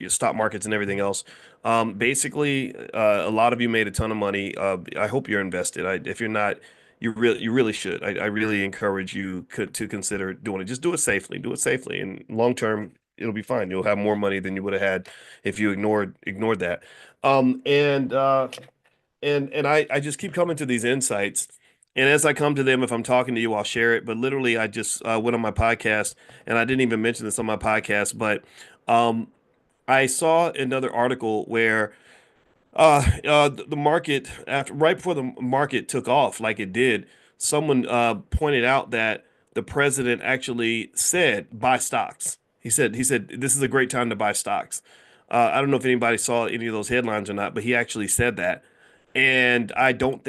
your stock markets and everything else. Basically, a lot of you made a ton of money. I hope you're invested. If you're not, you really should. I really encourage you to consider doing it. Just do it safely. Do it safely, and long term, it'll be fine. You'll have more money than you would have had if you ignored that. And I just keep coming to these insights. And as I come to them, if I'm talking to you, I'll share it. But literally, I just went on my podcast, and I didn't even mention this on my podcast, but um, I saw another article where the market after right before the market took off like it did, someone pointed out that the president actually said buy stocks. He said this is a great time to buy stocks. I don't know if anybody saw any of those headlines or not, but he actually said that. And I don't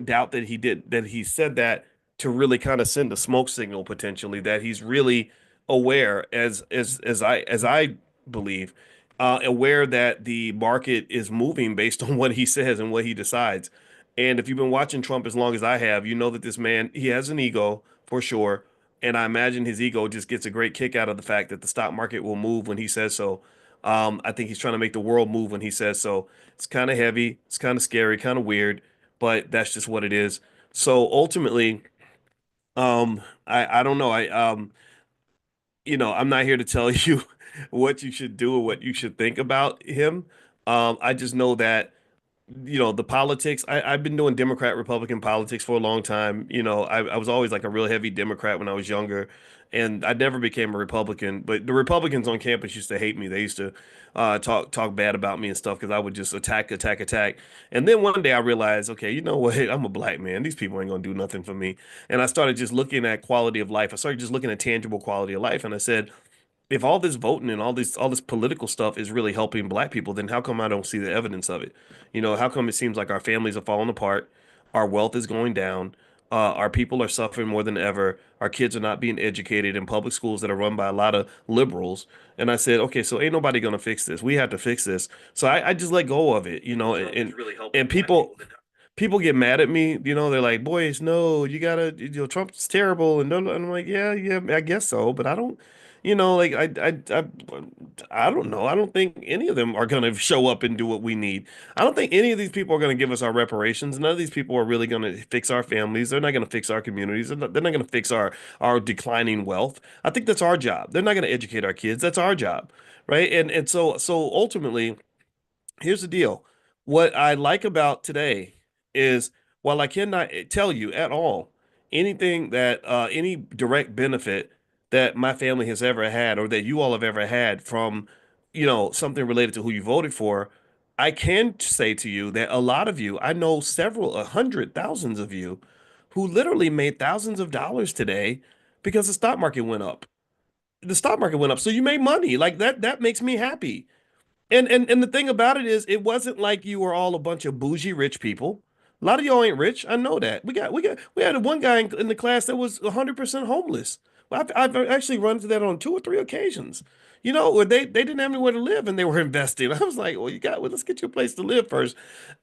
doubt that he did, that he said that to really kind of send a smoke signal potentially that he's really aware as I believe aware that the market is moving based on what he says and what he decides. And if you've been watching Trump as long as I have, you know that this man, he has an ego for sure. And I imagine his ego just gets a great kick out of the fact that the stock market will move when he says so. I think he's trying to make the world move when he says so. It's kind of heavy, it's kind of scary, kind of weird, but that's just what it is. So ultimately, I don't know. I'm not here to tell you what you should do or what you should think about him. I just know that the politics. I've been doing Democrat Republican politics for a long time. I was always like a real heavy Democrat when I was younger, and I never became a Republican. But the Republicans on campus used to hate me. They used to talk bad about me and stuff because I would just attack, attack, attack. And then one day I realized, okay, you know what? I'm a black man. These people ain't gonna do nothing for me. And I started just looking at quality of life. I started just looking at tangible quality of life, and I said, if all this voting and all this political stuff is really helping black people, then how come I don't see the evidence of it? How come it seems like our families are falling apart, our wealth is going down, our people are suffering more than ever, our kids are not being educated in public schools that are run by a lot of liberals. And I said, okay, so ain't nobody gonna fix this. We have to fix this. So I just let go of it, and people get mad at me, they're like, boys, no, you gotta, Trump's terrible. And I'm like, yeah, yeah, I guess so. But I don't, like, I don't know. I don't think any of them are gonna show up and do what we need. I don't think any of these people are gonna give us our reparations. None of these people are really gonna fix our families. They're not gonna fix our communities. They're not gonna fix our declining wealth. I think that's our job. They're not gonna educate our kids. That's our job, right? And so ultimately, here's the deal. What I like about today is while I cannot tell you at all anything that any direct benefit that my family has ever had or that you all have ever had from, something related to who you voted for, I can say to you that a lot of you, I know several, 100 thousands of you who literally made thousands of dollars today because the stock market went up. The stock market went up. So you made money. Like that makes me happy. And the thing about it is, it wasn't like you were all a bunch of bougie rich people. A lot of y'all ain't rich. I know that. We had one guy in the class that was 100% homeless. Well, I've actually run into that on 2 or 3 occasions. Where they didn't have anywhere to live and they were investing. I was like, well, let's get you a place to live first.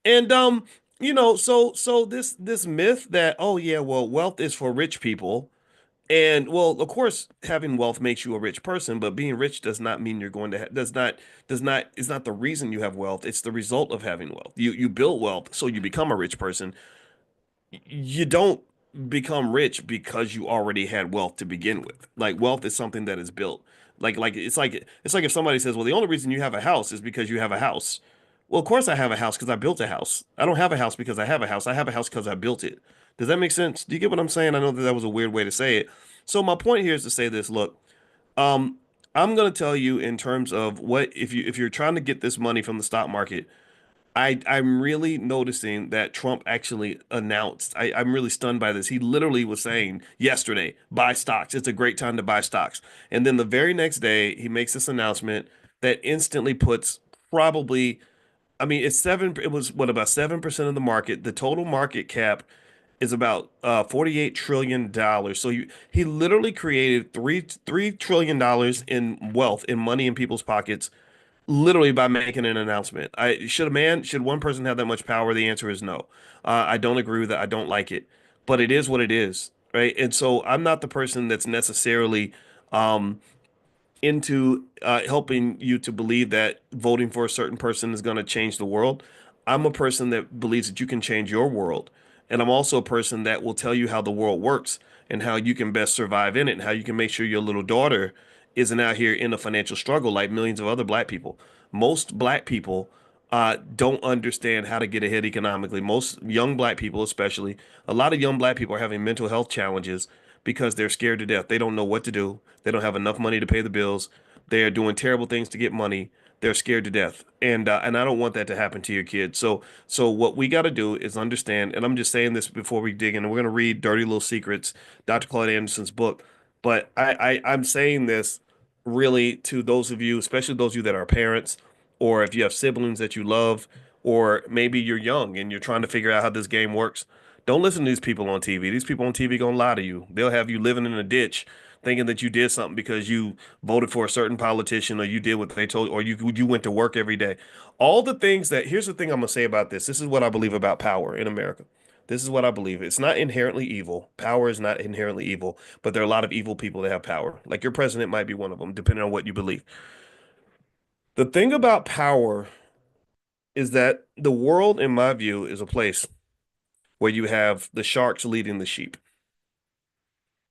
And so this myth that, oh yeah, well, wealth is for rich people. And well, of course, having wealth makes you a rich person, but being rich does not mean you're going to does not is not the reason you have wealth. It's the result of having wealth. You build wealth so you become a rich person. You don't become rich because you already had wealth to begin with. Like wealth is something that is built. It's like if somebody says, "Well, the only reason you have a house is because you have a house." Well, of course I have a house because I built a house. I don't have a house because I have a house. I have a house because I built it. Does that make sense? Do you get what I'm saying? I know that was a weird way to say it. So my point here is to say this. Look, um, I'm going to tell you in terms of what if you're trying to get this money from the stock market, I'm really noticing that Trump actually announced. I'm really stunned by this. He literally was saying yesterday, buy stocks. It's a great time to buy stocks. And then the very next day, he makes this announcement that instantly puts probably, I mean, it was what, about 7% of the market. The total market cap is about $48 trillion dollars. So he literally created three trillion dollars in wealth, in money in people's pockets, literally by making an announcement. Should one person have that much power? The answer is no. I don't agree with that. I don't like it, but it is what it is, right? And so I'm not the person that's necessarily um, into helping you to believe that voting for a certain person is going to change the world. I'm a person that believes that you can change your world. And I'm also a person that will tell you how the world works and how you can best survive in it and how you can make sure your little daughter isn't out here in a financial struggle like millions of other black people. Most black people don't understand how to get ahead economically. Most young black people, especially, a lot of young black people are having mental health challenges because they're scared to death. They don't know what to do. They don't have enough money to pay the bills. They're doing terrible things to get money. They're scared to death, and I don't want that to happen to your kids. So what we got to do is understand. And I'm just saying this before we dig in. And we're gonna read "Dirty Little Secrets," Dr. Claude Anderson's book. But I'm saying this really to those of you, especially those of you that are parents, or if you have siblings that you love, or maybe you're young and you're trying to figure out how this game works. Don't listen to these people on TV. These people on TV gonna lie to you. They'll have you living in a ditch thinking that you did something because you voted for a certain politician or you did what they told or you went to work every day. All the things that here's the thing I'm gonna say about this. This is what I believe about power in America. This is what I believe. It's not inherently evil. Power is not inherently evil, but there are a lot of evil people that have power. Like your president might be one of them, depending on what you believe. The thing about power is that the world, in my view, is a place where you have the sharks leading the sheep.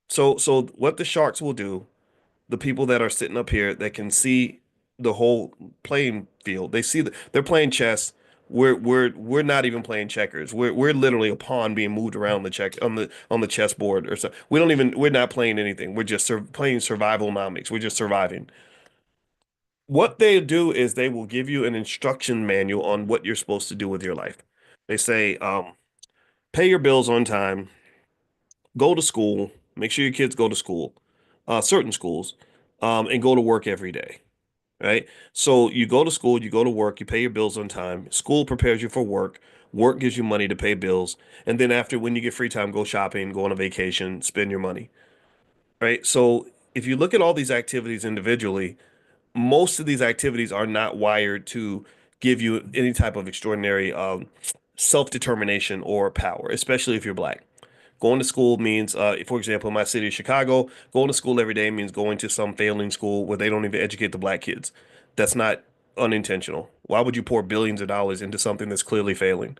So what the sharks will do, the people that are sitting up here that can see the whole playing field, they're playing chess. We're not even playing checkers. We're literally a pawn being moved around the check on the chessboard or so. We're not playing anything. We're just playing survivalnomics. We're just surviving. What they do is they will give you an instruction manual on what you're supposed to do with your life. They say, pay your bills on time, go to school, make sure your kids go to school, certain schools, and go to work every day, right? So you go to school, you go to work, you pay your bills on time. School prepares you for work. Work gives you money to pay bills. And then after, when you get free time, go shopping, go on a vacation, spend your money, right? So if you look at all these activities individually, most of these activities are not wired to give you any type of extraordinary self-determination or power, especially if you're black. Going to school means, for example, in my city of Chicago, going to school every day means going to some failing school where they don't even educate the black kids. That's not unintentional. Why would you pour billions of dollars into something that's clearly failing?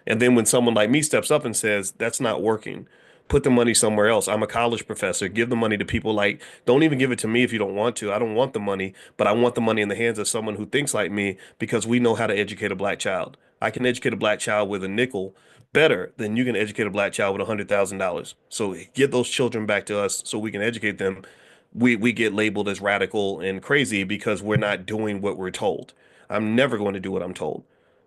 And then when someone like me steps up and says, that's not working, put the money somewhere else. I'm a college professor. Give the money to people like, don't even give it to me if you don't want to. I don't want the money, but I want the money in the hands of someone who thinks like me because we know how to educate a black child. I can educate a black child with a nickel better than you can educate a black child with $100,000. So get those children back to us so we can educate them. We get labeled as radical and crazy because we're not doing what we're told. I'm never going to do what I'm told.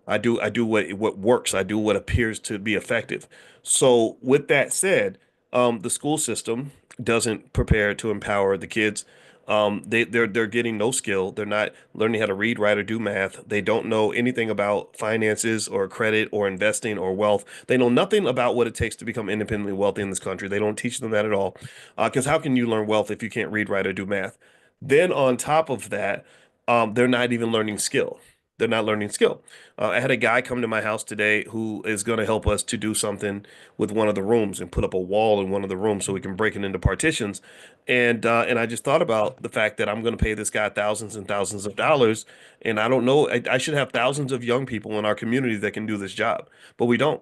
I do what works. I do what appears to be effective. So with that said, the school system doesn't prepare to empower the kids. They're getting no skill. They're not learning how to read, write, or do math. They don't know anything about finances or credit or investing or wealth. They know nothing about what it takes to become independently wealthy in this country. They don't teach them that at all. Because how can you learn wealth if you can't read, write, or do math? Then on top of that, they're not even learning skill. They're not learning skill. I had a guy come to my house today who is going to help us to do something with one of the rooms and put up a wall in one of the rooms so we can break it into partitions. And I just thought about the fact that I'm going to pay this guy thousands and thousands of dollars, and I don't know. I should have thousands of young people in our community that can do this job, but we don't.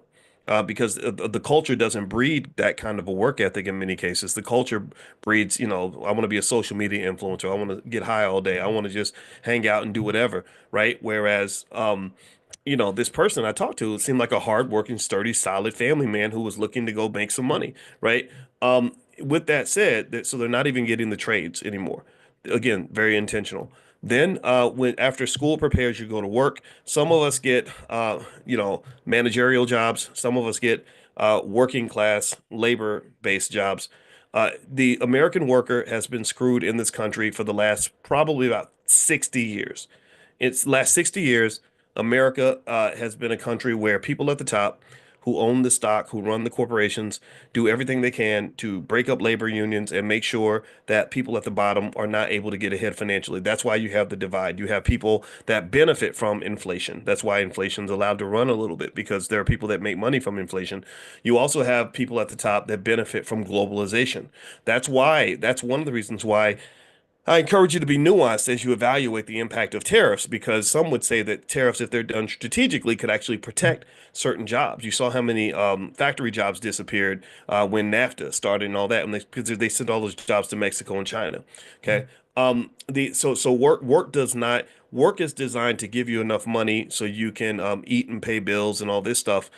Because the culture doesn't breed that kind of a work ethic in many cases. The culture breeds, I want to be a social media influencer. I want to get high all day. I want to just hang out and do whatever, right? Whereas, this person I talked to seemed like a hardworking, sturdy, solid family man who was looking to go make some money, right? With that said, so they're not even getting the trades anymore. Again, very intentional. Then, when after school prepares you to go to work, some of us get, managerial jobs. Some of us get working class labor-based jobs. The American worker has been screwed in this country for the last probably about 60 years. It's last 60 years, America has been a country where people at the top who own the stock, who run the corporations, do everything they can to break up labor unions and make sure that people at the bottom are not able to get ahead financially. That's why you have the divide. You have people that benefit from inflation. That's why inflation's allowed to run a little bit because there are people that make money from inflation. You also have people at the top that benefit from globalization. That's one of the reasons why I encourage you to be nuanced as you evaluate the impact of tariffs, because some would say that tariffs, if they're done strategically, could actually protect certain jobs. You saw how many factory jobs disappeared when NAFTA started and all that, and because they sent all those jobs to Mexico and China. Okay. Work does not work is designed to give you enough money so you can eat and pay bills and all this stuff,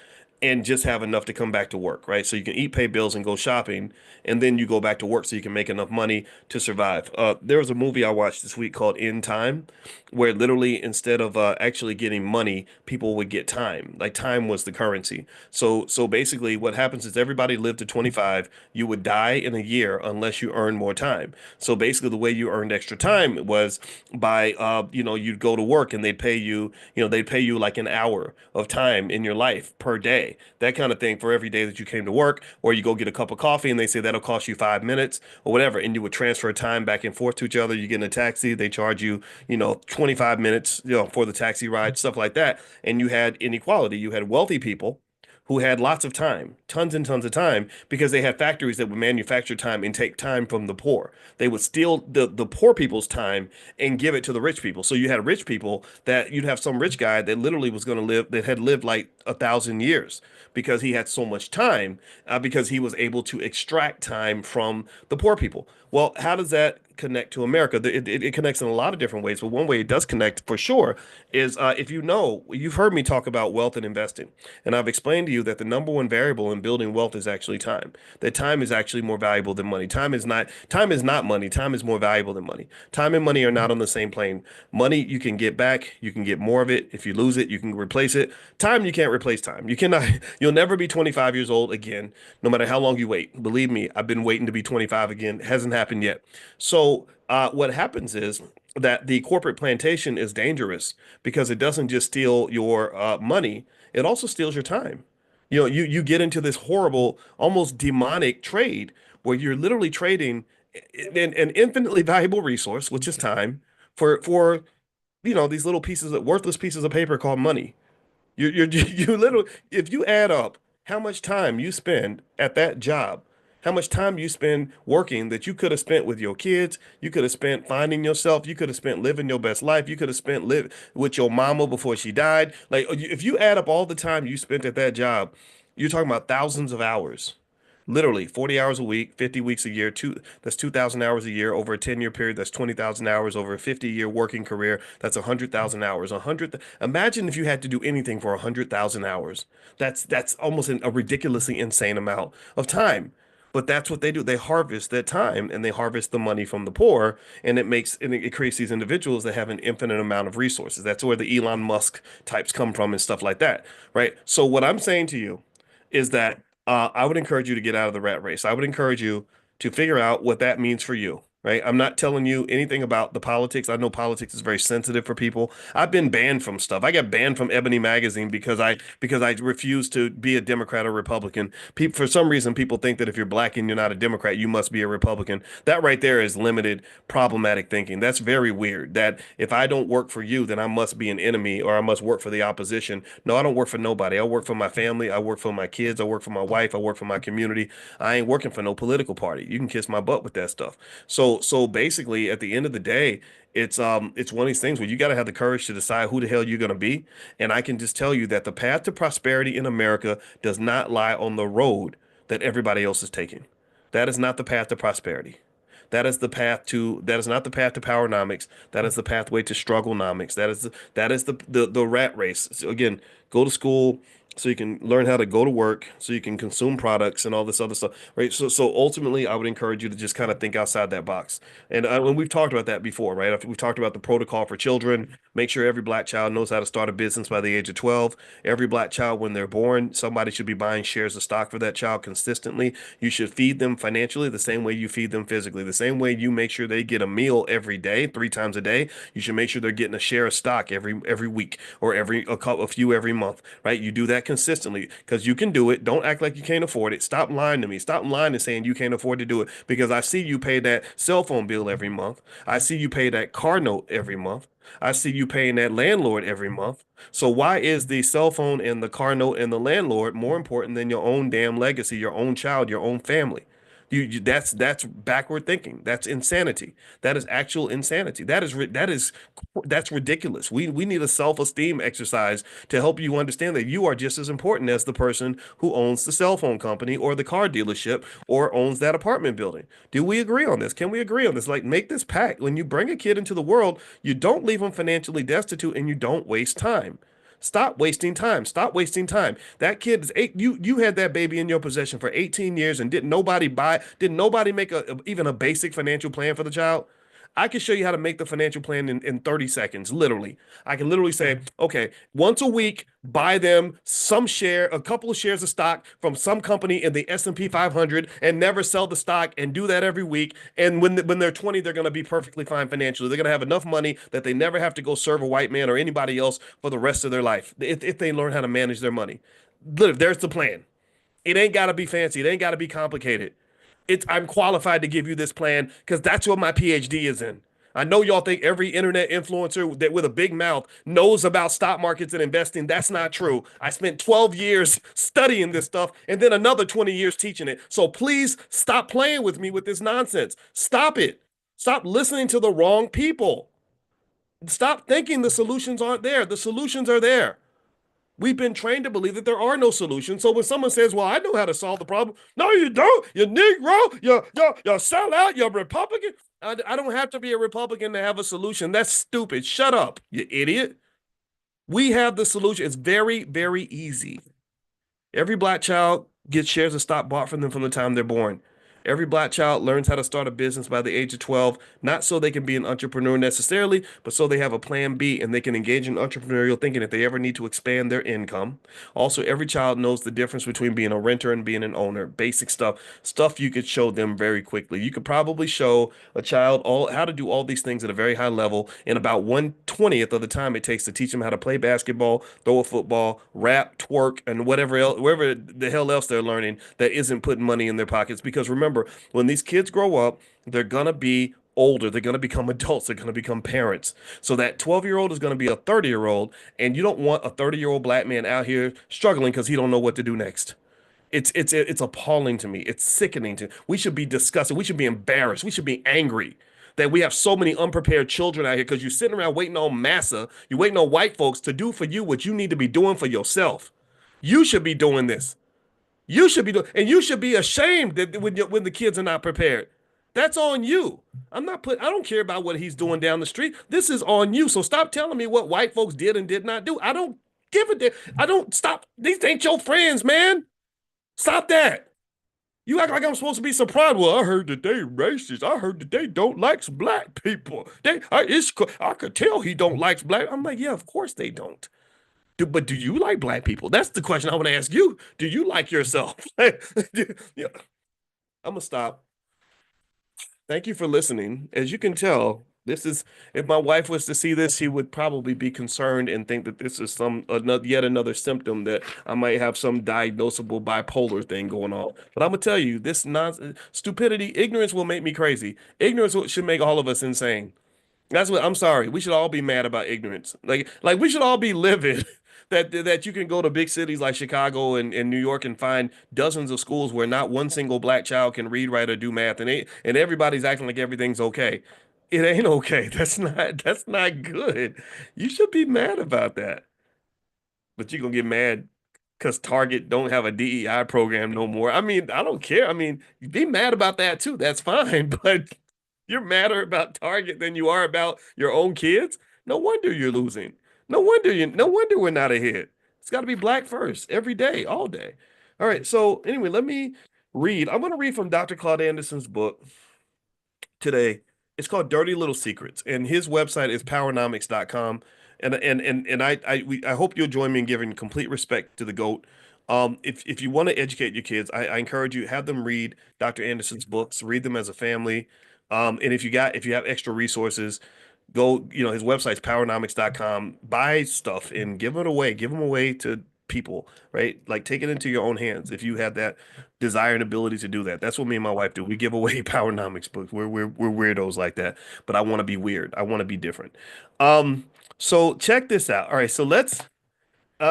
and just have enough to come back to work, right? So you can eat, pay bills, and go shopping, and then you go back to work so you can make enough money to survive. There was a movie I watched this week called In Time, where literally instead of actually getting money, people would get time. Like time was the currency. So basically, what happens is everybody lived to 25. You would die in a year unless you earn more time. So basically, the way you earned extra time was by you'd go to work and they'd pay you like an hour of time in your life per day, that kind of thing, for every day that you came to work. Or you go get a cup of coffee and they say that'll cost you 5 minutes or whatever, and you would transfer time back and forth to each other. You get in a taxi, they charge you 25 minutes for the taxi ride, stuff like that. And you had inequality. You had wealthy people who had lots of time, tons and tons of time, because they had factories that would manufacture time and take time from the poor. They would steal the poor people's time and give it to the rich people. So you had rich people, that you'd have some rich guy that literally was going to live, that had lived like 1,000 years, because he had so much time, because he was able to extract time from the poor people. Well, how does that connect to America? It connects in a lot of different ways, but one way it does connect for sure is, if you've heard me talk about wealth and investing, and I've explained to you that the number one variable in building wealth is actually time. That time is actually more valuable than money. Time is not money. Time is more valuable than money. Time and money are not on the same plane. Money you can get back, you can get more of it. If you lose it, you can replace it. Time, you can't replace time. You cannot, you'll never be 25 years old again, no matter how long you wait. Believe me, I've been waiting to be 25 again. It hasn't happened yet. So, what happens is that the corporate plantation is dangerous, because it doesn't just steal your money, it also steals your time. You get into this horrible, almost demonic trade, where you're literally trading an infinitely valuable resource, which is time, for these little pieces of worthless pieces of paper called money. You literally, if you add up how much time you spend at that job, how much time you spend working that you could have spent with your kids, you could have spent finding yourself, you could have spent living your best life, you could have spent live with your mama before she died. Like, if you add up all the time you spent at that job, you're talking about thousands of hours. Literally 40 hours a week, 50 weeks a year, that's 2,000 hours a year over a 10-year period. That's 20,000 hours over a 50-year working career. That's 100,000 hours. Imagine if you had to do anything for 100,000 hours. That's almost a ridiculously insane amount of time. But that's what they do. They harvest that time, and they harvest the money from the poor, and it creates these individuals that have an infinite amount of resources. That's where the Elon Musk types come from and stuff like that, right? So what I'm saying to you is that, I would encourage you to get out of the rat race. I would encourage you to figure out what that means for you, right? I'm not telling you anything about the politics. I know politics is very sensitive for people. I've been banned from stuff. I got banned from Ebony magazine because I refused to be a Democrat or Republican. People, for some reason, people think that if you're black and you're not a Democrat, you must be a Republican. That right there is limited, problematic thinking. That's very weird. That if I don't work for you, then I must be an enemy, or I must work for the opposition. No, I don't work for nobody. I work for my family. I work for my kids. I work for my wife. I work for my community. I ain't working for no political party. You can kiss my butt with that stuff. So basically, at the end of the day, it's one of these things where you got to have the courage to decide who the hell you're going to be. And I can just tell you that the path to prosperity in America does not lie on the road that everybody else is taking. That is not the path to prosperity. That is not the path to powernomics. That is the pathway to strugglenomics. That is the rat race. So again, go to school so you can learn how to go to work, so you can consume products and all this other stuff, right? So ultimately, I would encourage you to just kind of think outside that box. And when we've talked about that before, right? We've talked about the protocol for children. Make sure every black child knows how to start a business by the age of 12. Every black child, when they're born, somebody should be buying shares of stock for that child consistently. You should feed them financially the same way you feed them physically. The same way you make sure they get a meal every day, 3 times a day, you should make sure they're getting a share of stock every week, or a few every month, right? You do that consistently, because you can do it. Don't act like you can't afford it. Stop lying to me. Stop lying and saying you can't afford to do it, because I see you pay that cell phone bill every month. I see you pay that car note every month. I see you paying that landlord every month. So why is the cell phone and the car note and the landlord more important than your own damn legacy, your own child, your own family? That's backward thinking. That's insanity. That is actual insanity. That's ridiculous. We need a self-esteem exercise to help you understand that you are just as important as the person who owns the cell phone company or the car dealership or owns that apartment building. Do we agree on this? Can we agree on this? Like, make this pact. When you bring a kid into the world, you don't leave them financially destitute and you don't waste time. Stop wasting time. Stop wasting time. That kid is eight. You had that baby in your possession for 18 years and didn't nobody make even a basic financial plan for the child? I can show you how to make the financial plan in 30 seconds, literally. I can literally say, okay, once a week, buy them a couple of shares of stock from some company in the S&P 500 and never sell the stock and do that every week. And when they're 20, they're going to be perfectly fine financially. They're going to have enough money that they never have to go serve a white man or anybody else for the rest of their life if they learn how to manage their money. Look, there's the plan. It ain't got to be fancy. It ain't got to be complicated. I'm qualified to give you this plan because that's what my PhD is in. I know y'all think every internet influencer that with a big mouth knows about stock markets and investing. That's not true. I spent 12 years studying this stuff and then another 20 years teaching it. So please stop playing with me with this nonsense. Stop it. Stop listening to the wrong people. Stop thinking the solutions aren't there. The solutions are there. We've been trained to believe that there are no solutions. So when someone says, "Well, I know how to solve the problem," no, you don't. You're Negro. You're sellout. You're Republican. I don't have to be a Republican to have a solution. That's stupid. Shut up, you idiot. We have the solution. It's very, very easy. Every black child gets shares of stock bought from them from the time they're born. Every black child learns how to start a business by the age of 12, not so they can be an entrepreneur necessarily, but so they have a plan B and they can engage in entrepreneurial thinking if they ever need to expand their income. Also, every child knows the difference between being a renter and being an owner. Basic stuff you could show them very quickly. You could probably show a child all how to do all these things at a very high level in about 1/20th of the time it takes to teach them how to play basketball, throw a football, rap, twerk, and whatever else, wherever the hell else they're learning that isn't putting money in their pockets. Because remember, when these kids grow up, they're gonna be older. They're going to become adults. They're going to become parents. So that 12-year-old is going to be a 30-year-old, and you don't want a 30-year-old black man out here struggling because he don't know what to do next. It's appalling to me. It's sickening to. We should be disgusted. We should be embarrassed. We should be angry that we have so many unprepared children out here because you're sitting around waiting on massa. You're waiting on white folks to do for you what you need to be doing for yourself. You should be doing this. You should be doing, and you should be ashamed that when the kids are not prepared. That's on you. I don't care about what he's doing down the street. This is on you. So stop telling me what white folks did and did not do. I don't give a damn. I don't stop. These ain't your friends, man. Stop that. You act like I'm supposed to be surprised. Well, I heard that they racist. I heard that they don't like black people. I could tell he don't like black. I'm like, yeah, of course they don't. But do you like black people? That's the question I want to ask you. Do you like yourself? Yeah, I'm gonna stop. Thank you for listening. As you can tell, this is if my wife was to see this, she would probably be concerned and think that this is yet another symptom that I might have some diagnosable bipolar thing going on. But I'm gonna tell you, this nonsense, stupidity, ignorance will make me crazy. Ignorance should make all of us insane. That's what I'm sorry. We should all be mad about ignorance. Like we should all be livid that you can go to big cities like Chicago and New York and find dozens of schools where not one single black child can read, write, or do math, and everybody's acting like everything's okay. It ain't okay. That's not good. You should be mad about that. But you're gonna get mad because Target don't have a DEI program no more. I mean, I don't care. I mean, be mad about that too. That's fine. But you're madder about Target than you are about your own kids. No wonder you're losing. No wonder we're not ahead. It's got to be black first every day, all day. All right. So anyway, let me read. I'm going to read from Dr. Claude Anderson's book today. It's called Dirty Little Secrets, and his website is powernomics.com. I hope you'll join me in giving complete respect to the GOAT. If you want to educate your kids, I encourage you have them read Dr. Anderson's books, read them as a family. And if you have extra resources, go, his website's powernomics.com, buy stuff and give them away to people, right? Like take it into your own hands if you have that desire and ability to do that. That's what me and my wife do. We give away Powernomics books. We're weirdos like that, but I want to be weird. I want to be different. So check this out. All right, so let's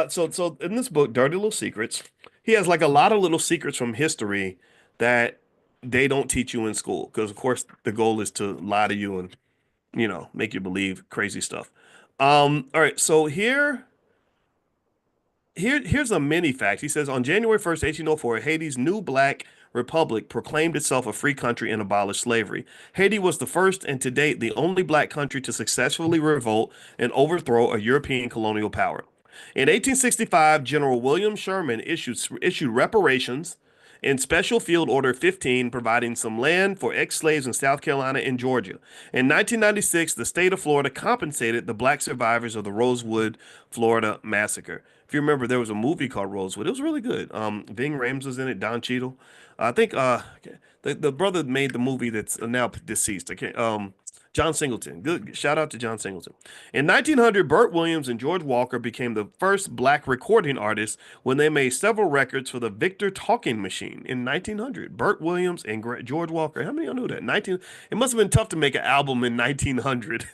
so in this book, Dirty Little Secrets, he has like a lot of little secrets from history that they don't teach you in school because, of course, the goal is to lie to you and, make you believe crazy stuff. All right, so here's a mini fact. He says on January 1st, 1804, Haiti's new black republic proclaimed itself a free country and abolished slavery. Haiti was the first and to date the only black country to successfully revolt and overthrow a European colonial power. In 1865, General William Sherman issued reparations in Special Field Order 15, providing some land for ex-slaves in South Carolina and Georgia. In 1996, the state of Florida compensated the black survivors of the Rosewood, Florida massacre. If you remember, there was a movie called Rosewood. It was really good. Ving Rhames was in it, Don Cheadle. I think the brother made the movie that's now deceased. I can't John Singleton. Good shout out to John Singleton. In 1900, Burt Williams and George Walker became the first black recording artists when they made several records for the Victor Talking Machine in 1900. Burt Williams and George Walker. How many of y'all knew that? 19. It must have been tough to make an album in 1900.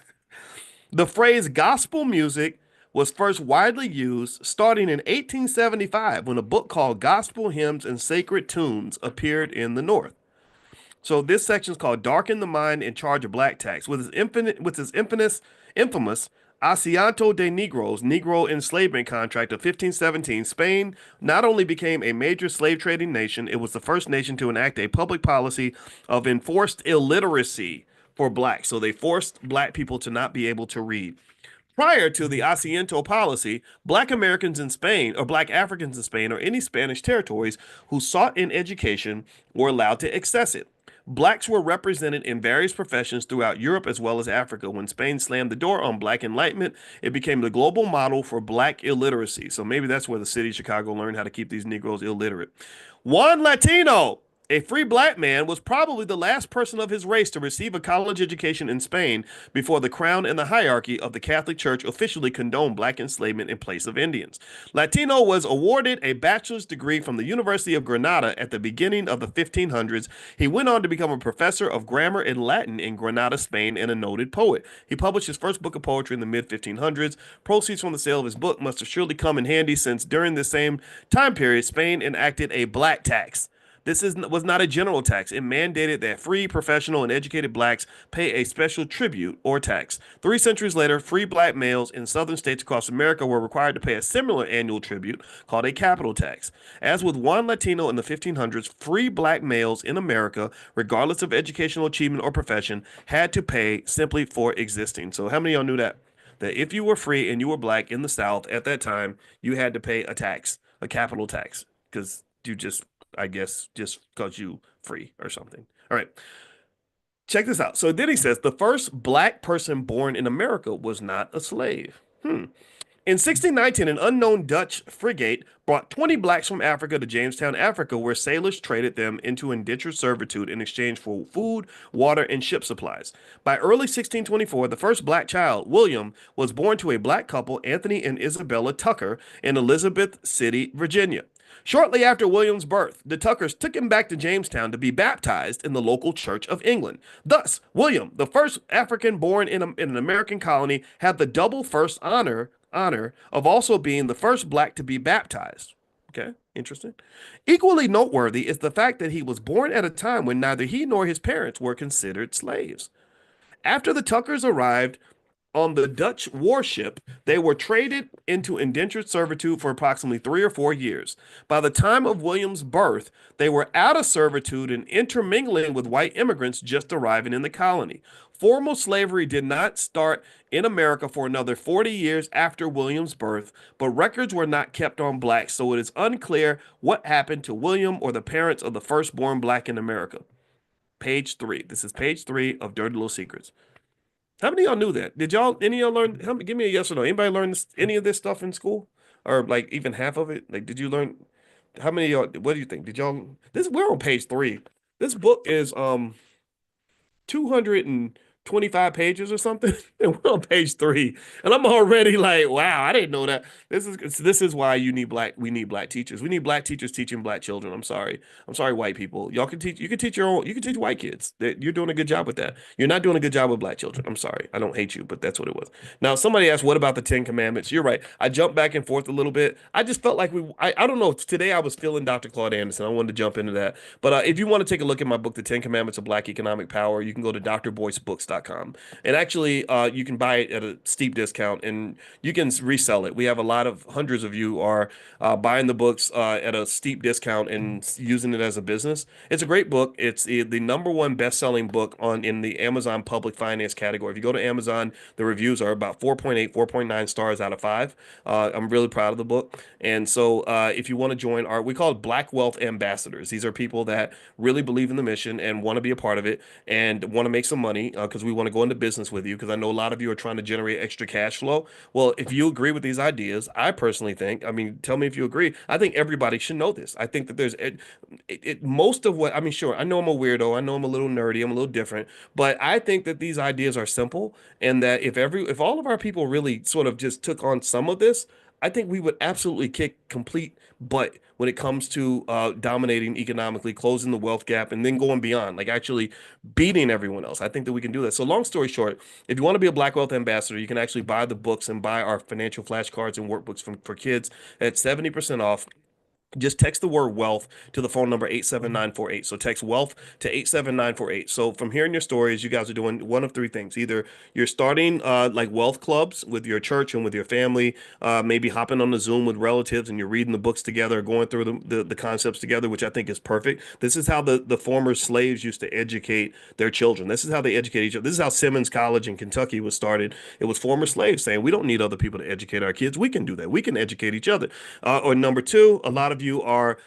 The phrase gospel music was first widely used starting in 1875 when a book called Gospel Hymns and Sacred Tunes appeared in the North. So this section is called "Darken the Mind in Charge of Black Tax." With his infamous Asiento de Negros, Negro enslavement contract of 1517, Spain not only became a major slave trading nation, it was the first nation to enact a public policy of enforced illiteracy for blacks. So they forced black people to not be able to read. Prior to the Asiento policy, black Americans in Spain or black Africans in Spain or any Spanish territories who sought an education were allowed to access it. Blacks were represented in various professions throughout Europe as well as Africa. When Spain slammed the door on black enlightenment, it became the global model for black illiteracy. So maybe that's where the city of Chicago learned how to keep these Negroes illiterate. Juan Latino, a free black man, was probably the last person of his race to receive a college education in Spain before the crown and the hierarchy of the Catholic Church officially condoned black enslavement in place of Indians. Latino was awarded a bachelor's degree from the University of Granada at the beginning of the 1500s. He went on to become a professor of grammar and Latin in Granada, Spain, and a noted poet. He published his first book of poetry in the mid 1500s. Proceeds from the sale of his book must have surely come in handy since during the same time period, Spain enacted a black tax. Was not a general tax. It mandated that free, professional, and educated blacks pay a special tribute or tax. 3 centuries later, free black males in southern states across America were required to pay a similar annual tribute called a capital tax. As with Juan Latino in the 1500s, free black males in America, regardless of educational achievement or profession, had to pay simply for existing. So how many of y'all knew that? That if you were free and you were black in the South at that time, you had to pay a tax, a capital tax, because you just, I guess, just because you free or something. All right. Check this out. So then he says the first black person born in America was not a slave. In 1619, an unknown Dutch frigate brought 20 blacks from Africa to Jamestown, Africa, where sailors traded them into indentured servitude in exchange for food, water, and ship supplies. By early 1624, the first black child, William, was born to a black couple, Anthony and Isabella Tucker, in Elizabeth City, Virginia. Shortly after William's birth, the Tuckers took him back to Jamestown to be baptized in the local Church of England. Thus, William, the first African born in an American colony, had the double first honor of also being the first black to be baptized. Okay, interesting. Equally noteworthy is the fact that he was born at a time when neither he nor his parents were considered slaves. After the Tuckers arrived on the Dutch warship, they were traded into indentured servitude for approximately 3 or 4 years. By the time of William's birth, they were out of servitude and intermingling with white immigrants just arriving in the colony. Formal slavery did not start in America for another 40 years after William's birth, but records were not kept on blacks, so it is unclear what happened to William or the parents of the firstborn black in America. Page 3. This is page 3 of Dirty Little Secrets. How many of y'all knew that? Did y'all, any of y'all learn? Give me a yes or no. Anybody learn any of this stuff in school? Or like even half of it? Like, did you learn? How many of y'all, what do you think? Did y'all, we're on page 3. This book is 200 and 25 pages or something, and we're on page three, and I'm already like, wow, I didn't know that. This is why we need black teachers. We need black teachers teaching black children. I'm sorry, white people. Y'all can teach. You can teach your own. You can teach white kids. That you're doing a good job with that. You're not doing a good job with black children. I'm sorry. I don't hate you, but that's what it was. Now, somebody asked, what about the Ten Commandments? You're right. I jumped back and forth a little bit. I just felt like I don't know. Today I was feeling Dr. Claude Anderson. I wanted to jump into that. But if you want to take a look at my book, The Ten Commandments of Black Economic Power, you can go to drboycebooks.com. And actually, you can buy it at a steep discount and you can resell it. We have a lot of hundreds of you are buying the books at a steep discount and using it as a business. It's a great book. It's the number one best-selling book on in the Amazon public finance category. If you go to Amazon, the reviews are about 4.8, 4.9 stars out of 5. I'm really proud of the book. And so if you want to join we call it Black Wealth Ambassadors. These are people that really believe in the mission and want to be a part of it and want to make some money because we want to go into business with you because I know a lot of you are trying to generate extra cash flow. Well, if you agree with these ideas, I personally think, I mean, tell me if you agree. I think everybody should know this. I think that most of what, I mean, sure, I know I'm a weirdo. I know I'm a little nerdy. I'm a little different, but I think that these ideas are simple and that if all of our people really sort of just took on some of this, I think we would absolutely kick complete butt when it comes to dominating economically, closing the wealth gap, and then going beyond, like actually beating everyone else. I think that we can do that. So, long story short, if you want to be a Black Wealth Ambassador, you can actually buy the books and buy our financial flashcards and workbooks for kids at 70% off. Just text the word wealth to the phone number 87948. So text wealth to 87948. So from hearing your stories, you guys are doing one of three things. Either you're starting like wealth clubs with your church and with your family, maybe hopping on the Zoom with relatives and you're reading the books together, going through the concepts together, which I think is perfect. This is how the former slaves used to educate their children. This is how they educate each other. This is how Simmons College in Kentucky was started. It was former slaves saying, we don't need other people to educate our kids. We can do that. We can educate each other. Or number two, a lot of you are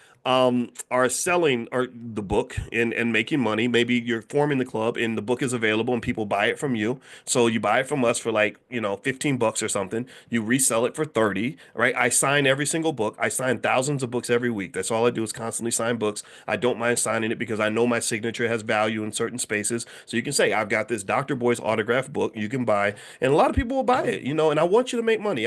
selling the book and making money. Maybe you're forming the club and the book is available and people buy it from you. So you buy it from us for like, 15 bucks or something. You resell it for 30, right? I sign every single book. I sign thousands of books every week. That's all I do is constantly sign books. I don't mind signing it because I know my signature has value in certain spaces. So you can say, I've got this Dr. Boyce autograph book you can buy. And a lot of people will buy it, and I want you to make money.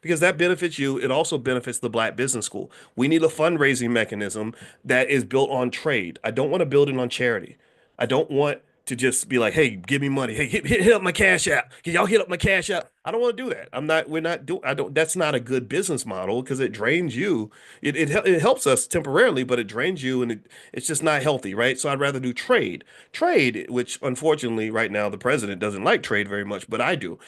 Because that benefits you. It also benefits the Black Business School. We need a fundraising mechanism that is built on trade. I don't want to build it on charity. I don't want to just be like, hey, give me money. Hey, hit up my cash app. Can y'all hit up my cash app? I don't want to do that. We're not doing, I don't, that's not a good business model because it drains you. It helps us temporarily, but it drains you and it's just not healthy, right? So I'd rather do trade. Trade, which unfortunately right now the president doesn't like trade very much, but I do.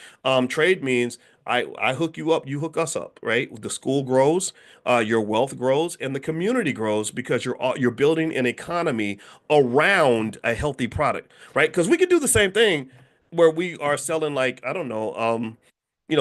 Trade means I hook you up, you hook us up, right? The school grows, your wealth grows, and the community grows because you're building an economy around a healthy product, right? Because we could do the same thing where we are selling like I don't know,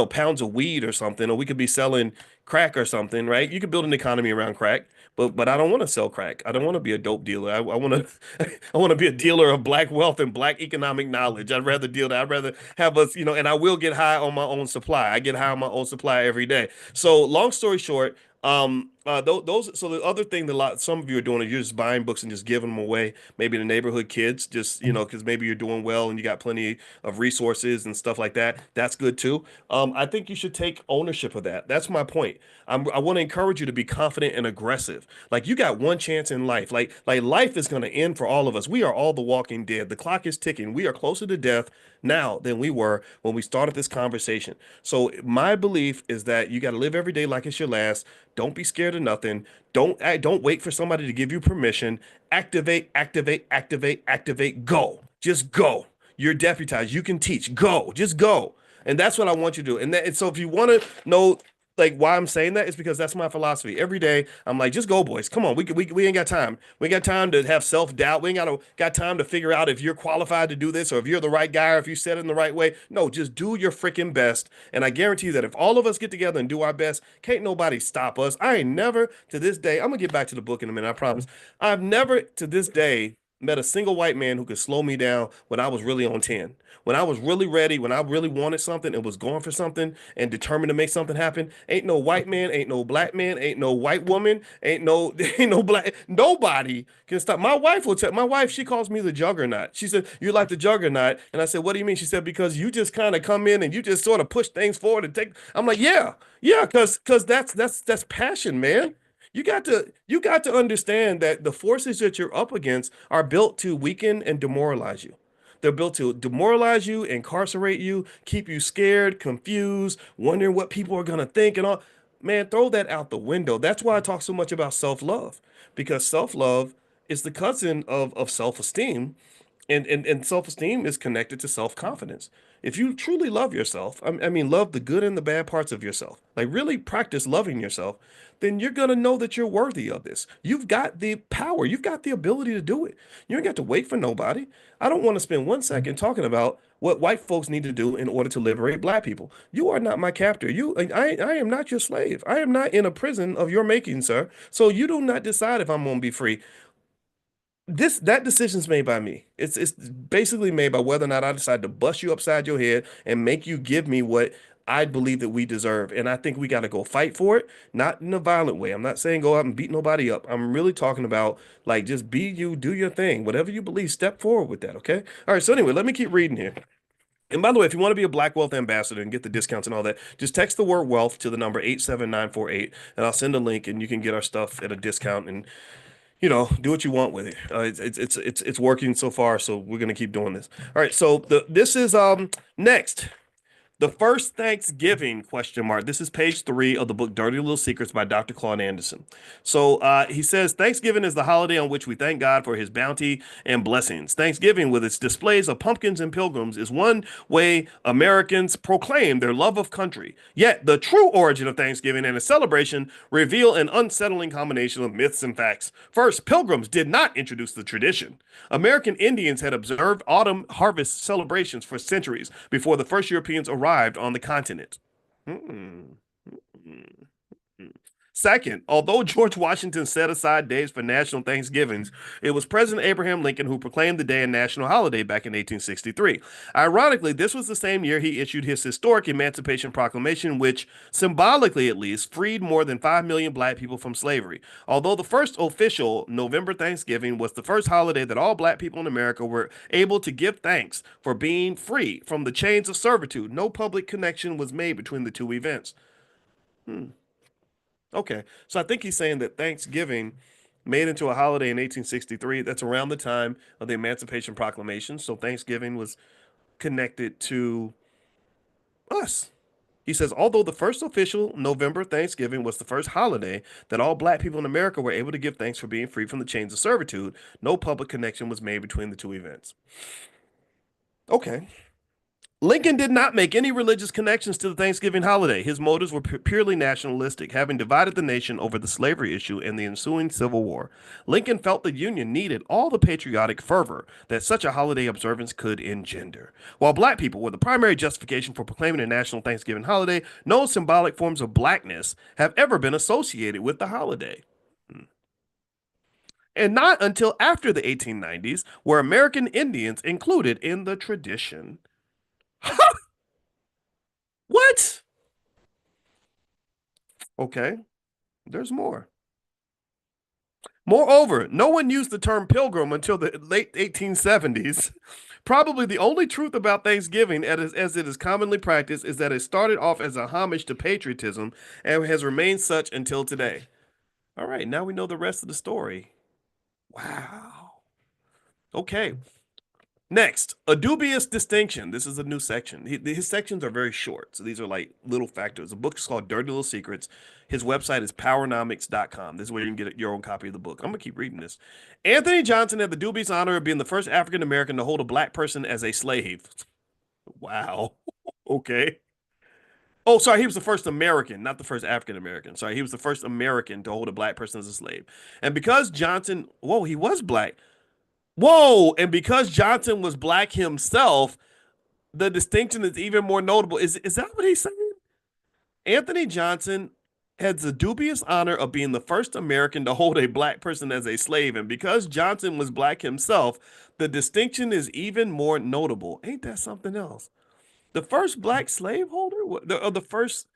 pounds of weed or something, or we could be selling crack or something, right? You could build an economy around crack, but I don't want to sell crack. I don't want to be a dope dealer. I want to I want to be a dealer of black wealth and black economic knowledge. I'd rather have us, and I will get high on my own supply. I get high on my own supply every day. So long story short, those so the other thing that some of you are doing is you're just buying books and just giving them away, maybe to neighborhood kids, just because maybe you're doing well and you got plenty of resources and stuff like that. That's good too. I think you should take ownership of that. That's my point. I want to encourage you to be confident and aggressive. Like you got one chance in life. Like life is going to end for all of us. We are all the walking dead. The clock is ticking. We are closer to death now than we were when we started this conversation. So my belief is that you got to live every day like it's your last. Don't be scared of nothing. Don't wait for somebody to give you permission. Activate, activate, activate, activate. Go. Just go. You're deputized. You can teach. Go. Just go. And that's what I want you to do. And so if you want to know like why I'm saying that is because that's my philosophy. Every day I'm like, just go, boys. Come on, we ain't got time. We ain't got time to have self doubt. We ain't got time to figure out if you're qualified to do this or if you're the right guy or if you said it in the right way. No, just do your freaking best. And I guarantee you that if all of us get together and do our best, can't nobody stop us. I ain't never to this day. I'm gonna get back to the book in a minute. I promise. I've never to this day met a single white man who could slow me down when I was really on 10. When I was really ready, when I really wanted something and was going for something and determined to make something happen, ain't no white man, ain't no black man, ain't no white woman, ain't no ain't no black nobody can stop. My wife will tell my wife, she calls me the juggernaut. She said, "You're like the juggernaut." And I said, "What do you mean?" She said, "Because you just kind of come in and you just sort of push things forward and take." I'm like, "Yeah. Yeah, because that's passion, man." You got to understand that the forces that you're up against are built to weaken and demoralize you. They're built to demoralize you, incarcerate you, keep you scared, confused, wondering what people are gonna think and all. Man, throw that out the window. That's why I talk so much about self-love, because self-love is the cousin of self-esteem, and self-esteem is connected to self-confidence. If you truly love yourself, I mean, love the good and the bad parts of yourself, like really practice loving yourself, then you're gonna know that you're worthy of this. You've got the power, you've got the ability to do it. You don't got to wait for nobody. I don't want to spend 1 second talking about what white folks need to do in order to liberate black people. You are not my captor. I am not your slave. I am not in a prison of your making, sir. So you do not decide if I'm gonna be free. That decision's made by me. It's basically made by whether or not I decide to bust you upside your head and make you give me what I believe that we deserve. And I think we got to go fight for it, not in a violent way. I'm not saying go out and beat nobody up. I'm really talking about like just be you, do your thing, whatever you believe, step forward with that. Okay. All right. So anyway, let me keep reading here. And by the way, if you want to be a Black Wealth ambassador and get the discounts and all that, just text the word wealth to the number 87948 and I'll send a link and you can get our stuff at a discount and do what you want with it. It's working so far, so we're gonna keep doing this. All right, so this is next. The first Thanksgiving question mark. This is page 3 of the book Dirty Little Secrets by Dr. Claude Anderson. So he says Thanksgiving is the holiday on which we thank God for his bounty and blessings. Thanksgiving, with its displays of pumpkins and pilgrims, is one way Americans proclaim their love of country. Yet the true origin of Thanksgiving and its celebration reveal an unsettling combination of myths and facts. First, pilgrims did not introduce the tradition. American Indians had observed autumn harvest celebrations for centuries before the first Europeans arrived on the continent. Hmm. Second, although George Washington set aside days for national Thanksgivings, it was President Abraham Lincoln who proclaimed the day a national holiday back in 1863. Ironically, this was the same year he issued his historic Emancipation Proclamation, which, symbolically at least, freed more than 5 million black people from slavery. Although the first official November Thanksgiving was the first holiday that all black people in America were able to give thanks for being free from the chains of servitude, no public connection was made between the two events. Hmm. Okay. So I think he's saying that Thanksgiving made into a holiday in 1863. That's around the time of the Emancipation Proclamation. So Thanksgiving was connected to us. He says, although the first official November Thanksgiving was the first holiday that all black people in America were able to give thanks for being free from the chains of servitude, no public connection was made between the two events. Okay. Lincoln did not make any religious connections to the Thanksgiving holiday. His motives were purely nationalistic, having divided the nation over the slavery issue and the ensuing Civil War. Lincoln felt the Union needed all the patriotic fervor that such a holiday observance could engender. While black people were the primary justification for proclaiming a national Thanksgiving holiday, no symbolic forms of blackness have ever been associated with the holiday. And not until after the 1890s were American Indians included in the tradition. What? Okay, there's more. Moreover, no one used the term pilgrim until the late 1870s. Probably the only truth about Thanksgiving, as it is commonly practiced, is that it started off as a homage to patriotism and has remained such until today. All right, now we know the rest of the story. Wow. Okay. Next, a dubious distinction. This is a new section. His sections are very short. So these are like little factors. The book is called Dirty Little Secrets. His website is powernomics.com. This is where you can get your own copy of the book. I'm going to keep reading this. Anthony Johnson had the dubious honor of being the first African American to hold a black person as a slave. Wow. Okay. Oh, sorry. He was the first American, not the first African American. Sorry. He was the first American to hold a black person as a slave. And because Johnson, whoa, he was black. Whoa, and because Johnson was black himself, the distinction is even more notable. Is that what he's saying? Anthony Johnson had the dubious honor of being the first American to hold a black person as a slave, and because Johnson was black himself, the distinction is even more notable. Ain't that something else? The first black slaveholder, the first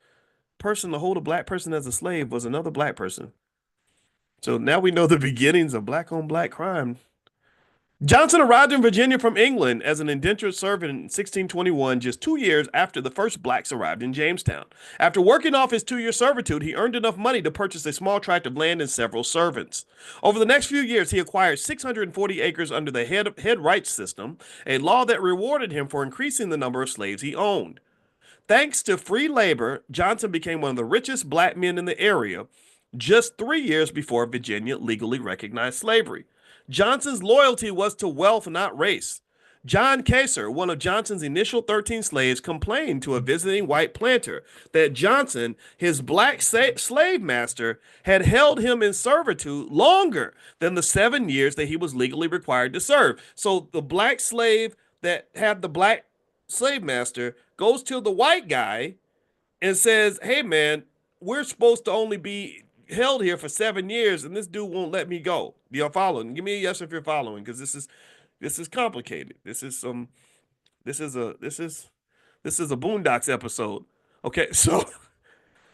person to hold a black person as a slave was another black person. So now we know the beginnings of black on black crime. Johnson arrived in Virginia from England as an indentured servant in 1621, just 2 years after the first blacks arrived in Jamestown. After working off his 2 year servitude, he earned enough money to purchase a small tract of land and several servants. Over the next few years, he acquired 640 acres under the head rights system, a law that rewarded him for increasing the number of slaves he owned. Thanks to free labor, Johnson became one of the richest black men in the area just 3 years before Virginia legally recognized slavery. Johnson's loyalty was to wealth, not race. John Kaser, one of Johnson's initial 13 slaves, complained to a visiting white planter that Johnson, his black slave master, had held him in servitude longer than the 7 years that he was legally required to serve. So the black slave that had the black slave master goes to the white guy and says, "Hey man, we're supposed to only be held here for 7 years, and this dude won't let me go." Y'all following? Give me a yes if you're following, because this is complicated. This is a Boondocks episode. Okay,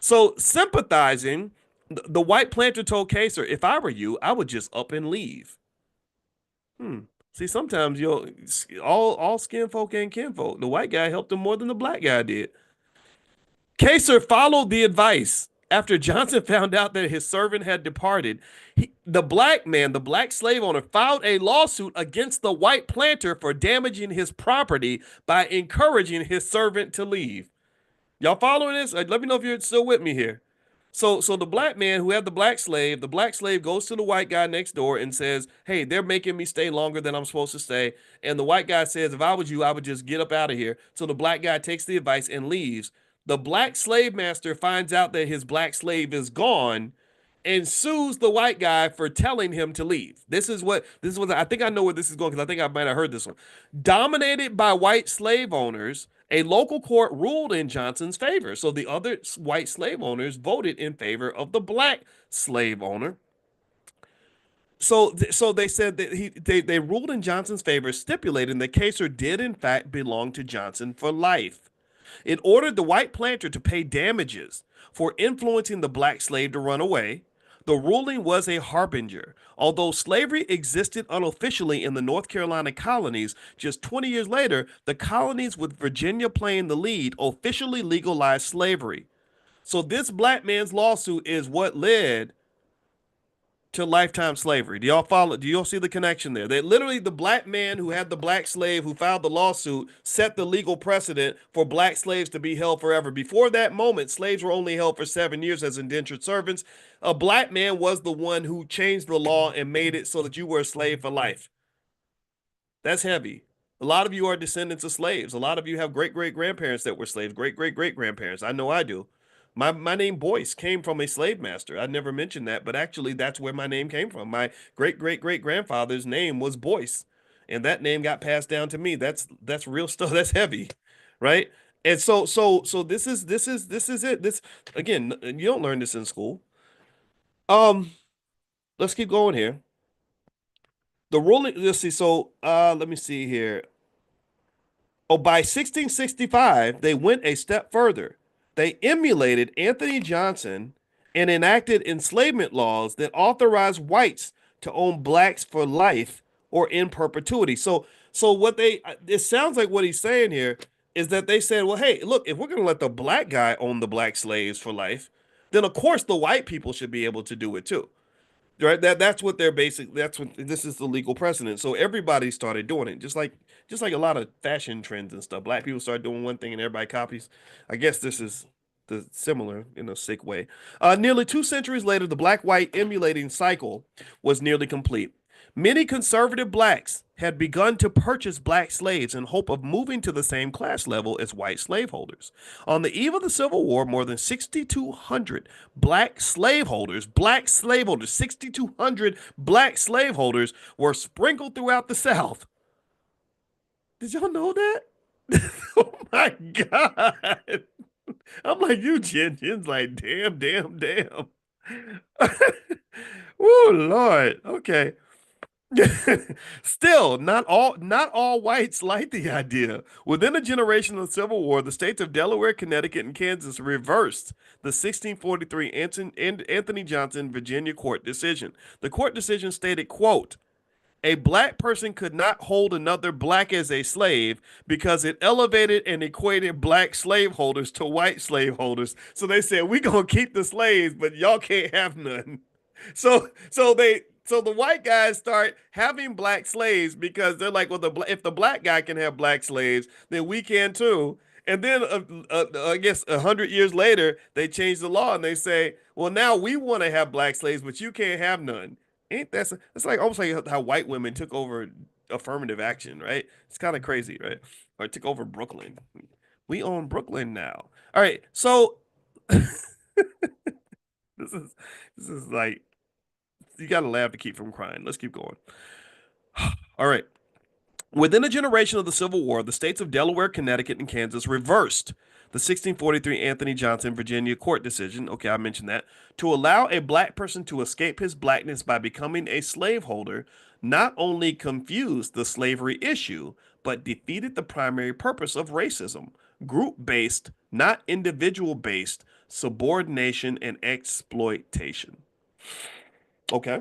so sympathizing, the white planter told Kaser, "If I were you, I would just up and leave." Hmm. See, sometimes all skin folk ain't kinfolk. The white guy helped him more than the black guy did. Kaser followed the advice. After Johnson found out that his servant had departed, the black man, the black slave owner, filed a lawsuit against the white planter for damaging his property by encouraging his servant to leave. Y'all following this? Let me know if you're still with me here. So the black man who had the black slave goes to the white guy next door and says, "Hey, they're making me stay longer than I'm supposed to stay." And the white guy says, "If I was you, I would just get up out of here." So the black guy takes the advice and leaves. The black slave master finds out that his black slave is gone and sues the white guy for telling him to leave. This is what I think I know where this is going, because I think I might have heard this one. Dominated by white slave owners, a local court ruled in Johnson's favor. So the other white slave owners voted in favor of the black slave owner. So they said that they ruled in Johnson's favor, stipulating that Kaser did in fact belong to Johnson for life. It ordered the white planter to pay damages for influencing the black slave to run away. The ruling was a harbinger. Although slavery existed unofficially in the North Carolina colonies, just 20 years later, the colonies, with Virginia playing the lead, officially legalized slavery. So this black man's lawsuit is what led to lifetime slavery. Do y'all follow? Do y'all see the connection there? That literally the black man who had the black slave who filed the lawsuit set the legal precedent for black slaves to be held forever. Before that moment, slaves were only held for 7 years as indentured servants. A black man was the one who changed the law and made it so that you were a slave for life. That's heavy. A lot of you are descendants of slaves. A lot of you have great great grandparents that were slaves, great great great grandparents. I know I do. My name Boyce came from a slave master. I never mentioned that, but actually that's where my name came from. My great great great grandfather's name was Boyce, and that name got passed down to me. That's real stuff. That's heavy, right? And so this is it. This again, you don't learn this in school. Um, let's keep going here. The ruling. Let's see. So let me see here. Oh, by 1665, they went a step further. They emulated Anthony Johnson and enacted enslavement laws that authorized whites to own blacks for life or in perpetuity. So what they it sounds like what he's saying here is that they said, well, hey, look, if we're going to let the black guy own the black slaves for life, then of course the white people should be able to do it too. Right, that's what they're basic. That's what this is, the legal precedent. So everybody started doing it, just like a lot of fashion trends and stuff. Black people start doing one thing and everybody copies. I guess this is the similar in a sick way. Nearly 2 centuries later, the black-white emulating cycle was nearly complete. Many conservative blacks had begun to purchase black slaves in hope of moving to the same class level as white slaveholders. On the eve of the Civil War, more than 6,200 black slaveholders, 6,200 black slaveholders were sprinkled throughout the South. Did y'all know that? Oh my God. I'm like, you Jen. Jen's like, damn, damn, damn. Oh Lord. Okay. Still, not all whites like the idea. Within a generation of the Civil War, the states of Delaware, Connecticut, and Kansas reversed the 1643 Anthony Johnson Virginia court decision. The court decision stated, quote, a black person could not hold another black as a slave because it elevated and equated black slaveholders to white slaveholders. So they said, we gonna keep the slaves, but y'all can't have none. So the white guys start having black slaves because they're like, well, if the black guy can have black slaves, then we can too. And then I guess 100 years later, they change the law and they say, well, now we want to have black slaves, but you can't have none. Ain't that's like almost like how white women took over affirmative action, right? It's kind of crazy, right? Or took over Brooklyn. We own Brooklyn now. All right, so this is this is like you got to laugh to keep from crying. Let's keep going. All right. Within a generation of the Civil War, the states of Delaware, Connecticut, and Kansas reversed the 1643 Anthony Johnson Virginia court decision, okay, I mentioned that, to allow a black person to escape his blackness by becoming a slaveholder, not only confused the slavery issue, but defeated the primary purpose of racism, group-based, not individual-based, subordination and exploitation. Okay.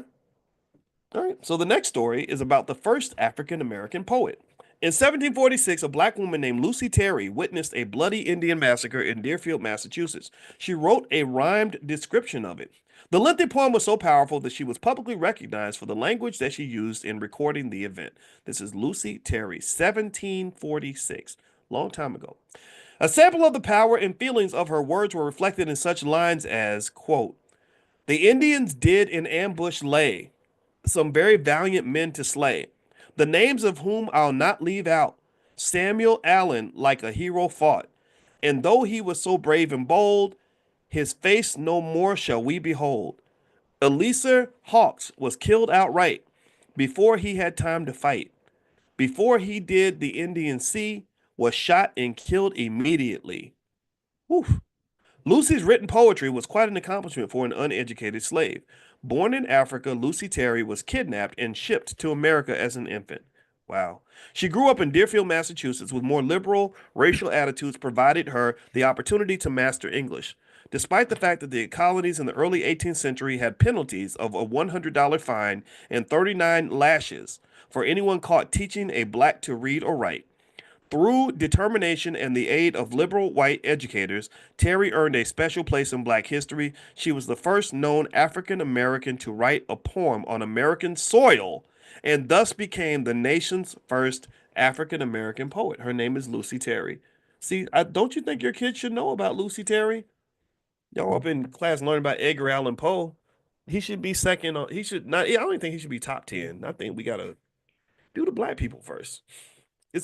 All right. So the next story is about the first African American poet. In 1746, a black woman named Lucy Terry witnessed a bloody Indian massacre in Deerfield, Massachusetts. She wrote a rhymed description of it. The lengthy poem was so powerful that she was publicly recognized for the language that she used in recording the event. This is Lucy Terry, 1746, long time ago. A sample of the power and feelings of her words were reflected in such lines as, quote, the Indians did in ambush lay some very valiant men to slay, the names of whom I'll not leave out. Samuel Allen, like a hero, fought, and though he was so brave and bold, his face no more shall we behold. Eleazer Hawks was killed outright before he had time to fight. Before he did, the Indian see, was shot and killed immediately. Whew. Lucy's written poetry was quite an accomplishment for an uneducated slave. Born in Africa, Lucy Terry was kidnapped and shipped to America as an infant. Wow. She grew up in Deerfield, Massachusetts, with more liberal racial attitudes provided her the opportunity to master English. Despite the fact that the colonies in the early 18th century had penalties of a $100 fine and 39 lashes for anyone caught teaching a black to read or write, through determination and the aid of liberal white educators, Terry earned a special place in Black history. She was the first known African American to write a poem on American soil and thus became the nation's first African American poet. Her name is Lucy Terry. See, don't you think your kids should know about Lucy Terry? Y'all up in class learning about Edgar Allan Poe. He should be second on, he should not, I don't even think he should be top 10. I think we got to do the black people first.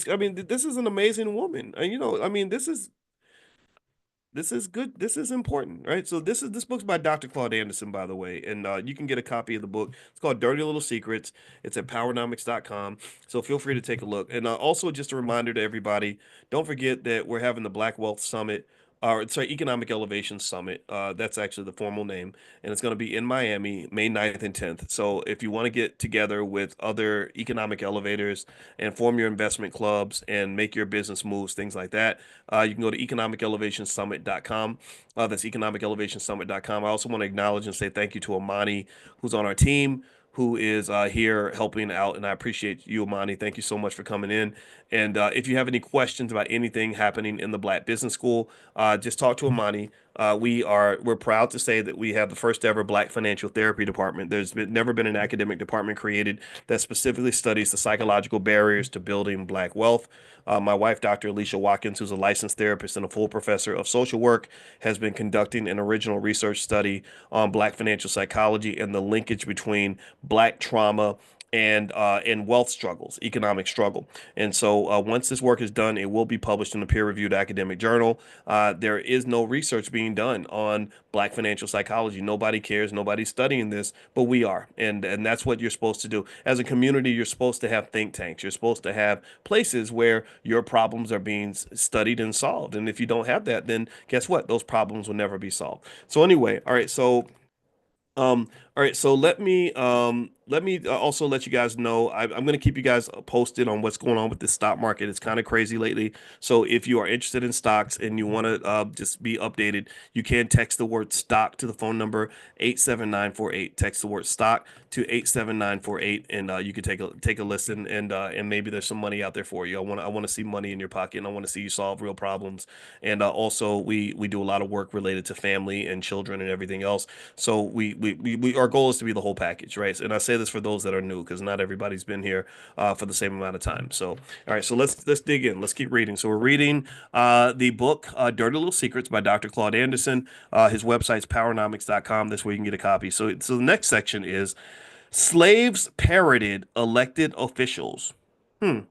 I mean, this is an amazing woman. And I mean, this is good. This is important, right? So this book's by Dr. Claude Anderson, by the way, and you can get a copy of the book. It's called Dirty Little Secrets. It's at powernomics.com. So feel free to take a look. And also just a reminder to everybody, don't forget that we're having the Black Wealth Summit, or sorry, Economic Elevation Summit. That's actually the formal name, and it's going to be in Miami, May 9th and 10th. So if you want to get together with other economic elevators and form your investment clubs and make your business moves, things like that, you can go to economicelevationsummit.com. That's economicelevationsummit.com. I also want to acknowledge and say thank you to Amani, who's on our team, who is here helping out, and I appreciate you, Amani. Thank you so much for coming in. And if you have any questions about anything happening in the Black Business School, just talk to Amani. We're proud to say that we have the first ever Black financial therapy department. Never been an academic department created that specifically studies the psychological barriers to building Black wealth. My wife, Dr. Alicia Watkins, who's a licensed therapist and a full professor of social work, has been conducting an original research study on Black financial psychology and the linkage between Black trauma and wealth struggles, economic struggle. And so once this work is done, it will be published in a peer-reviewed academic journal. There is no research being done on Black financial psychology. Nobody cares. Nobody's studying this, but we are, and that's what you're supposed to do. As a community, you're supposed to have think tanks. You're supposed to have places where your problems are being studied and solved. And if you don't have that, then guess what? Those problems will never be solved. So anyway, all right. All right, so let me also let you guys know I'm going to keep you guys posted on what's going on with the stock market. It's kind of crazy lately. So if you are interested in stocks and you want to just be updated, you can text the word stock to the phone number 87948. Text the word stock to 87948, and you can take a listen, and maybe there's some money out there for you. I want to see money in your pocket, and I want to see you solve real problems. And also we do a lot of work related to family and children and everything else. So our goal is to be the whole package, right? And I say this for those that are new because not everybody's been here for the same amount of time. So, all right, so let's dig in. Let's keep reading. So we're reading the book Dirty Little Secrets by Dr. Claude Anderson. His website's powernomics.com. That's where you can get a copy. So the next section is slaves parroted elected officials. Hmm.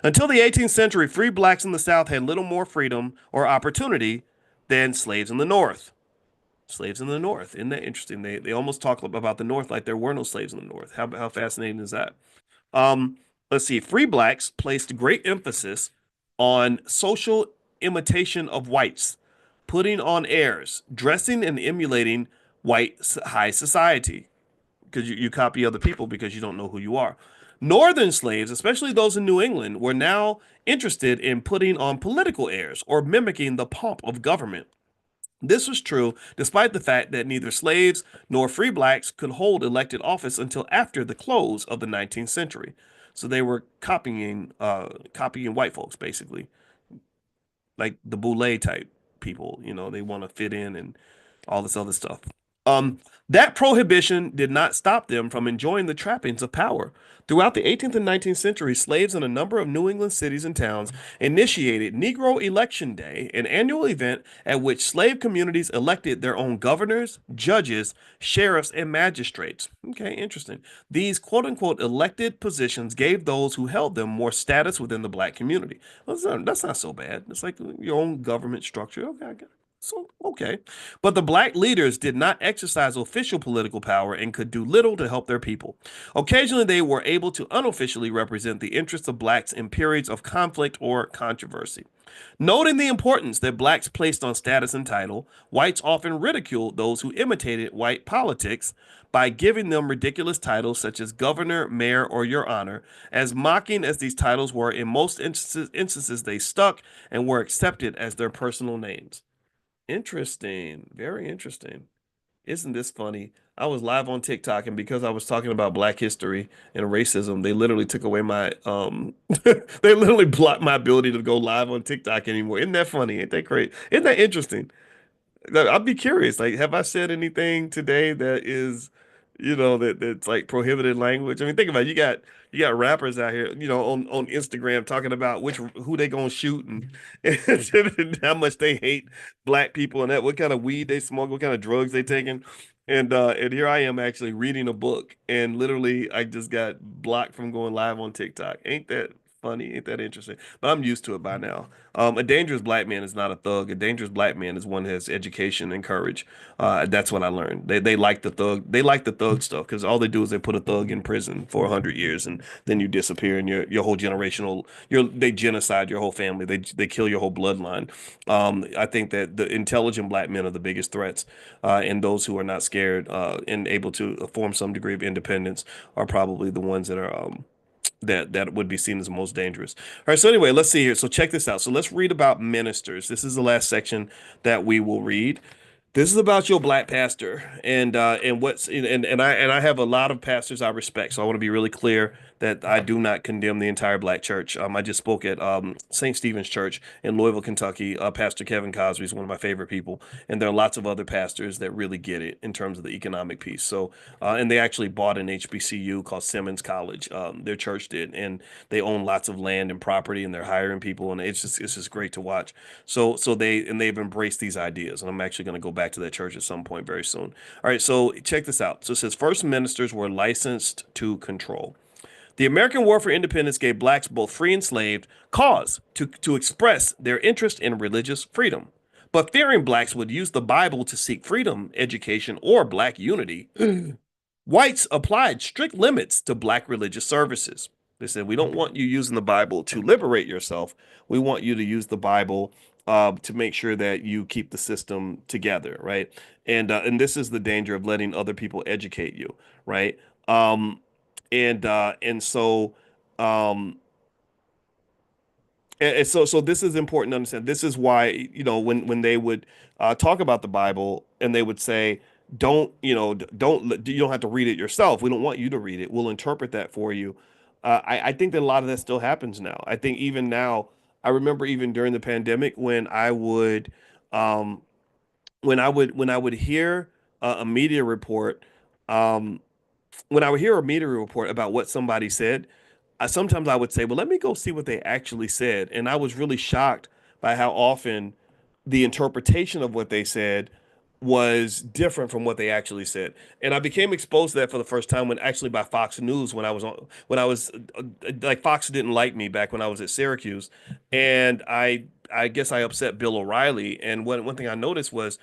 Until the 18th century, free blacks in the South had little more freedom or opportunity than slaves in the North. Slaves in the North. Isn't that interesting? They almost talk about the North like there were no slaves in the North. How fascinating is that? Um, let's see. Free blacks placed great emphasis on social imitation of whites, putting on airs, dressing and emulating white high society because you copy other people because you don't know who you are. Northern slaves, especially those in New England, were now interested in putting on political airs or mimicking the pomp of government. This was true despite the fact that neither slaves nor free blacks could hold elected office until after the close of the 19th century. So they were copying white folks basically, like the boule type people. They want to fit in and all this other stuff. Um, that prohibition did not stop them from enjoying the trappings of power. Throughout the 18th and 19th centuries, slaves in a number of New England cities and towns initiated Negro Election Day, an annual event at which slave communities elected their own governors, judges, sheriffs, and magistrates. Okay, interesting. These quote unquote elected positions gave those who held them more status within the black community. Well, that's not so bad. It's like your own government structure. Okay, I get it. So, okay. But the black leaders did not exercise official political power and could do little to help their people. Occasionally, they were able to unofficially represent the interests of blacks in periods of conflict or controversy. Noting the importance that blacks placed on status and title, whites often ridiculed those who imitated white politics by giving them ridiculous titles such as governor, mayor, or your honor. As mocking as these titles were, in most instances they stuck and were accepted as their personal names. Interesting. Very interesting. Isn't this funny? I was live on TikTok, and because I was talking about Black history and racism, they literally took away my they literally blocked my ability to go live on TikTok anymore. Isn't that funny? Ain't that great? Isn't that interesting? I'd be curious. Like, have I said anything today that is, that's like prohibited language? I mean, think about it. You got rappers out here, on Instagram talking about who they gonna shoot and how much they hate black people and that what kind of weed they smoke, what kind of drugs they taking. And here I am actually reading a book, and literally I just got blocked from going live on TikTok. Ain't that funny? Ain't that interesting? But I'm used to it by now. A dangerous black man is not a thug. A dangerous black man is one that has education and courage. That's what I learned. They like the thug. They like the thug stuff because all they do is they put a thug in prison for 100 years, and then you disappear, and your whole generational they genocide your whole family. They kill your whole bloodline. I think that the intelligent black men are the biggest threats, and those who are not scared and able to form some degree of independence are probably the ones that are that would be seen as the most dangerous. All right, so anyway, let's see here. So check this out. So let's read about ministers. This is the last section that we will read. This is about your black pastor and what's and I have a lot of pastors I respect, so I want to be really clear that I do not condemn the entire black church. I just spoke at St. Stephen's Church in Louisville, Kentucky. Pastor Kevin Cosby is one of my favorite people, and there are lots of other pastors that really get it in terms of the economic piece. So, and they actually bought an HBCU called Simmons College. Their church did, and they own lots of land and property, and they're hiring people, and it's just great to watch. So they've embraced these ideas, and I'm actually going to go back to that church at some point very soon. All right, so check this out. So it says first ministers were licensed to control. The American War for Independence gave blacks, both free and enslaved, cause to express their interest in religious freedom. But fearing blacks would use the Bible to seek freedom, education, or black unity, whites applied strict limits to black religious services. They said, we don't want you using the Bible to liberate yourself. We want you to use the Bible to make sure that you keep the system together, right? And this is the danger of letting other people educate you, right? Um, and so um, and so this is important to understand. This is why, when they would talk about the Bible and they would say, don't, you don't have to read it yourself. We don't want you to read it. We'll interpret that for you. I think that a lot of that still happens now. I think even now, I remember even during the pandemic um, when I would hear a media report, um, when I would hear a media report about what somebody said, sometimes I would say, well, let me go see what they actually said. And I was really shocked by how often the interpretation of what they said was different from what they actually said. And I became exposed to that for the first time when actually by Fox News when I was like Fox didn't like me back when I was at Syracuse. And I guess I upset Bill O'Reilly. And one thing I noticed was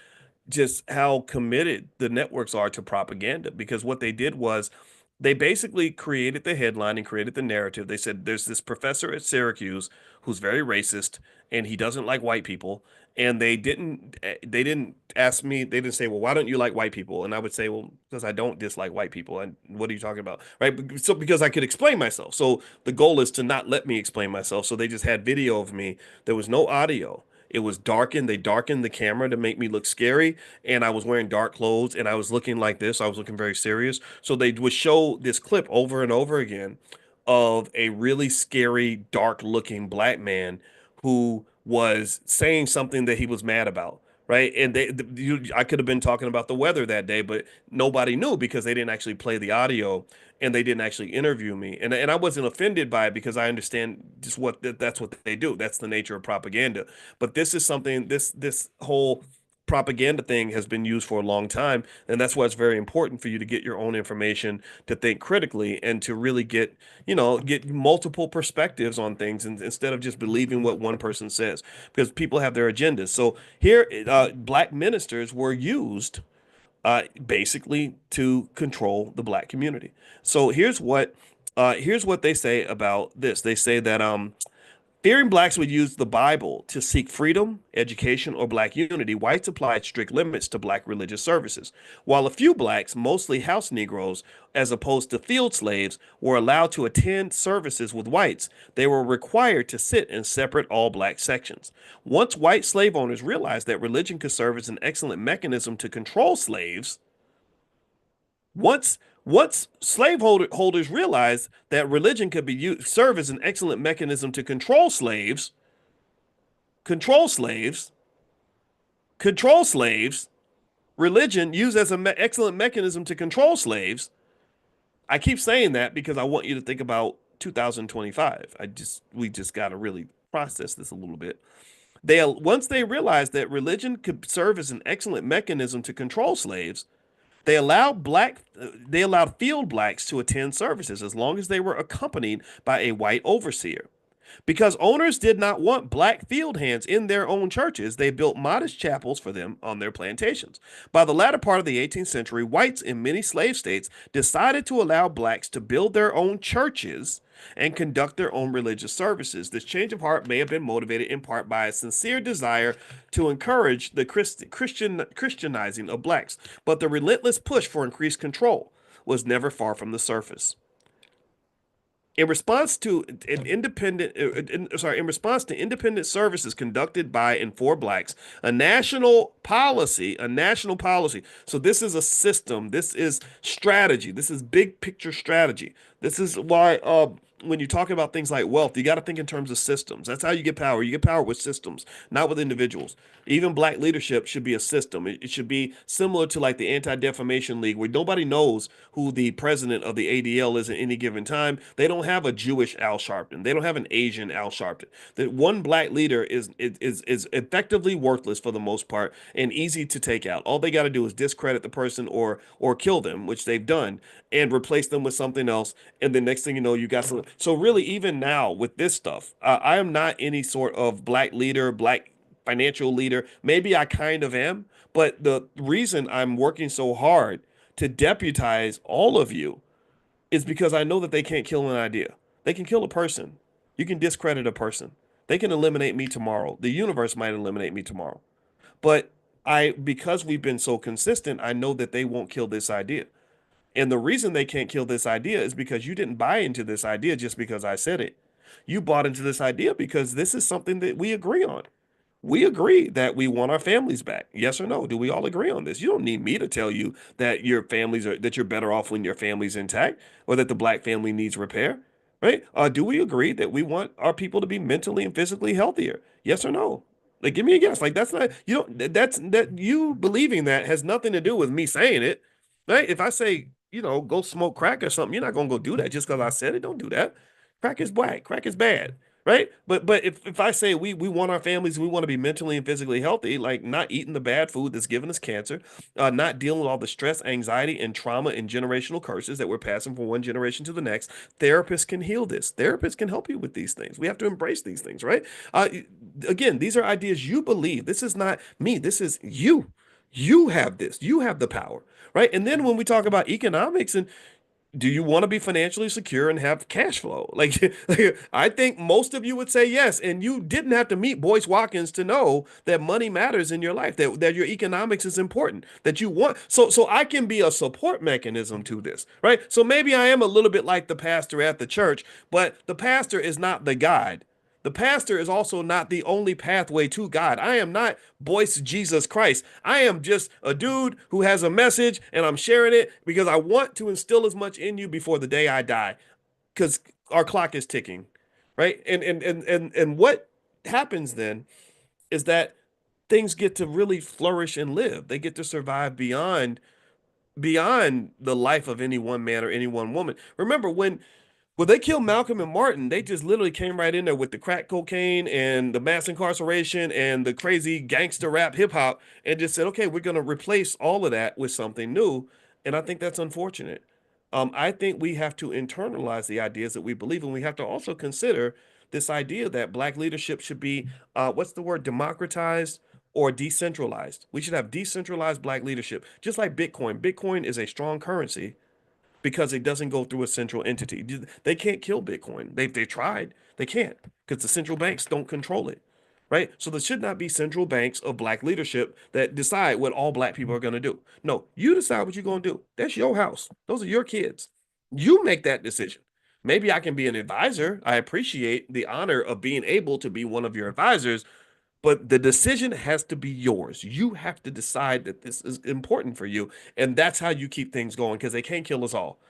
just how committed the networks are to propaganda, because what they did was they basically created the headline and created the narrative. They said there's this professor at Syracuse who's very racist and he doesn't like white people. And they didn't ask me, they didn't say, well, why don't you like white people? And I would say, well, because I don't dislike white people. And what are you talking about? Right. So because I could explain myself. So the goal is to not let me explain myself. So they just had video of me. There was no audio. It was darkened. They darkened the camera to make me look scary. And I was wearing dark clothes and I was looking like this. I was looking very serious. So they would show this clip over and over again of a really scary, dark looking black man who was saying something that he was mad about. Right. And I could have been talking about the weather that day, but nobody knew because they didn't actually play the audio and they didn't actually interview me. And I wasn't offended by it because I understand just that's what they do. That's the nature of propaganda. But this is something, this whole propaganda thing has been used for a long time. And that's why it's very important for you to get your own information, to think critically, and to really get multiple perspectives on things, and instead of just believing what one person says, because people have their agendas. So here, black ministers were used basically to control the black community. So here's what they say about this. They say that fearing blacks would use the Bible to seek freedom, education, or black unity, whites applied strict limits to black religious services. While a few blacks, mostly house Negroes, as opposed to field slaves, were allowed to attend services with whites, they were required to sit in separate all black sections. Once white slave owners realized that religion could serve as an excellent mechanism to control slaves, once holders realized that religion could be serve as an excellent mechanism to control slaves, control slaves, religion used as an excellent mechanism to control slaves. I keep saying that because I want you to think about 2025. We just got to really process this a little bit. Once they realized that religion could serve as an excellent mechanism to control slaves, they allowed field blacks to attend services as long as they were accompanied by a white overseer. Because owners did not want black field hands in their own churches, they built modest chapels for them on their plantations. By the latter part of the 18th century, whites in many slave states decided to allow blacks to build their own churches and conduct their own religious services. This change of heart may have been motivated in part by a sincere desire to encourage the Christianizing of blacks, but the relentless push for increased control was never far from the surface. In response to independent services conducted by and for blacks, a national policy. So this is a system, this is strategy, this is big picture strategy. This is why when you're talking about things like wealth, you got to think in terms of systems. That's how you get power. You get power with systems, not with individuals. Even black leadership should be a system. It should be similar to like the Anti-Defamation League, where nobody knows who the president of the ADL is at any given time. They don't have a Jewish Al Sharpton. They don't have an Asian Al Sharpton. That one black leader is effectively worthless for the most part and easy to take out. All they got to do is discredit the person or kill them, which they've done, and replace them with something else. And then next thing you know, you got some. So really, even now with this stuff, I am not any sort of black leader, black financial leader. Maybe I kind of am, but the reason I'm working so hard to deputize all of you is because I know that they can't kill an idea. They can kill a person. You can discredit a person. They can eliminate me tomorrow. The universe might eliminate me tomorrow. But because we've been so consistent, I know that they won't kill this idea. And the reason they can't kill this idea is because you didn't buy into this idea just because I said it. You bought into this idea because this is something that we agree on. We agree that we want our families back. Yes or no? Do we all agree on this? You don't need me to tell you that that you're better off when your family's intact or that the black family needs repair, right? Do we agree that we want our people to be mentally and physically healthier? Yes or no? Like, give me a guess. Like, that's not you don't that you believing that has nothing to do with me saying it, right? If I say, go smoke crack or something, you're not gonna go do that just because I said it. Don't do that. Crack is black. Crack is bad, right? But if I say we want our families, we want to be mentally and physically healthy, like not eating the bad food that's giving us cancer, not dealing with all the stress, anxiety, and trauma and generational curses that we're passing from one generation to the next, therapists can heal this. Therapists can help you with these things. We have to embrace these things, right? Uh, Again, these are ideas you believe. This is not me. This is you. You have this. You have the power, right? And then when we talk about economics and do you want to be financially secure and have cash flow? Like, I think most of you would say yes. And you didn't have to meet Boyce Watkins to know that money matters in your life, that your economics is important, that you want. So I can be a support mechanism to this, right? So maybe I am a little bit like the pastor at the church, but the pastor is not the guide. The pastor is also not the only pathway to God. I am not Boyce Jesus Christ. I am just a dude who has a message and I'm sharing it because I want to instill as much in you before the day I die. Because our clock is ticking, right? And what happens then is that things get to really flourish and live. They get to survive beyond the life of any one man or any one woman. Remember when they killed Malcolm and Martin, they just literally came right in there with the crack cocaine and the mass incarceration and the crazy gangster rap hip hop and just said, okay, we're going to replace all of that with something new. And I think that's unfortunate. I think we have to internalize the ideas that we believe, and we have to also consider this idea that black leadership should be, what's the word, democratized or decentralized. We should have decentralized black leadership, just like Bitcoin. Bitcoin is a strong currency because it doesn't go through a central entity. They can't kill Bitcoin. They tried. They can't because the central banks don't control it. Right? So there should not be central banks of black leadership that decide what all black people are going to do. No, you decide what you're going to do. That's your house. Those are your kids. You make that decision. Maybe I can be an advisor. I appreciate the honor of being able to be one of your advisors, but the decision has to be yours. You have to decide that this is important for you. And that's how you keep things going because they can't kill us all.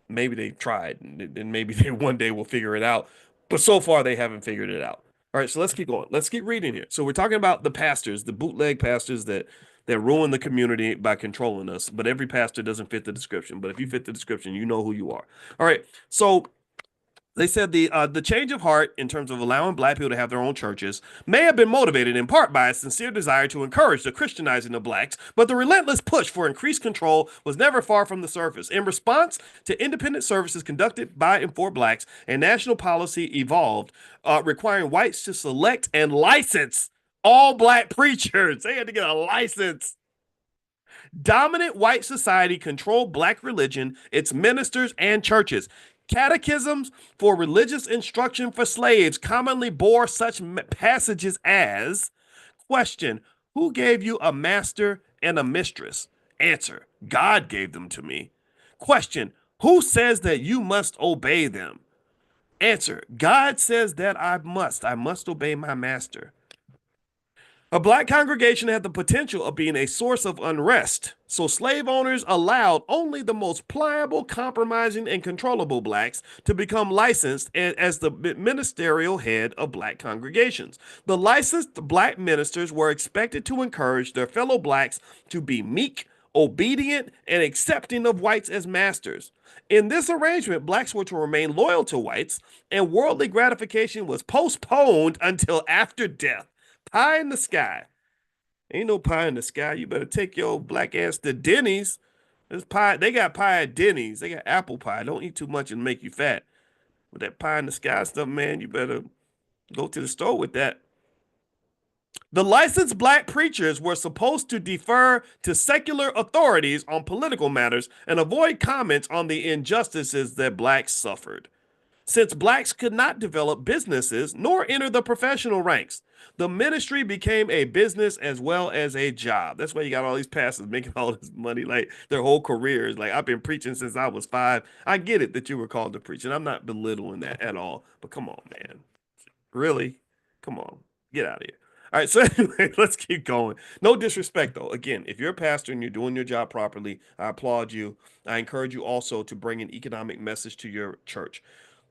Maybe they tried and maybe they one day will figure it out. But so far, they haven't figured it out. All right, so let's keep going. Let's keep reading here. So we're talking about the pastors, the bootleg pastors that ruin the community by controlling us. But every pastor doesn't fit the description. But if you fit the description, you know who you are. All right, so they said the change of heart in terms of allowing black people to have their own churches may have been motivated in part by a sincere desire to encourage the Christianizing of blacks, but the relentless push for increased control was never far from the surface. In response to independent services conducted by and for blacks, a national policy evolved requiring whites to select and license all black preachers. They had to get a license. Dominant white society controlled black religion, its ministers, and churches. Catechisms for religious instruction for slaves commonly bore such passages as question, who gave you a master and a mistress? Answer, God gave them to me. Question, who says that you must obey them? Answer, God says that I must. I must obey my master. A black congregation had the potential of being a source of unrest, so slave owners allowed only the most pliable, compromising, and controllable blacks to become licensed as the ministerial head of black congregations. The licensed black ministers were expected to encourage their fellow blacks to be meek, obedient, and accepting of whites as masters. In this arrangement, blacks were to remain loyal to whites, and worldly gratification was postponed until after death. Pie in the sky. Ain't no pie in the sky. You better take your black ass to Denny's. There's pie. They got pie at Denny's. They got apple pie. Don't eat too much and make you fat. With that pie in the sky stuff, man, you better go to the store with that. The licensed black preachers were supposed to defer to secular authorities on political matters and avoid comments on the injustices that blacks suffered. Since blacks could not develop businesses nor enter the professional ranks, the ministry became a business as well as a job. That's why you got all these pastors making all this money, like their whole careers. Like, I've been preaching since I was 5. I get it that you were called to preach, and I'm not belittling that at all. But come on, man. Really? Come on. Get out of here. All right, so anyway, let's keep going. No disrespect, though. Again, if you're a pastor and you're doing your job properly, I applaud you. I encourage you also to bring an economic message to your church.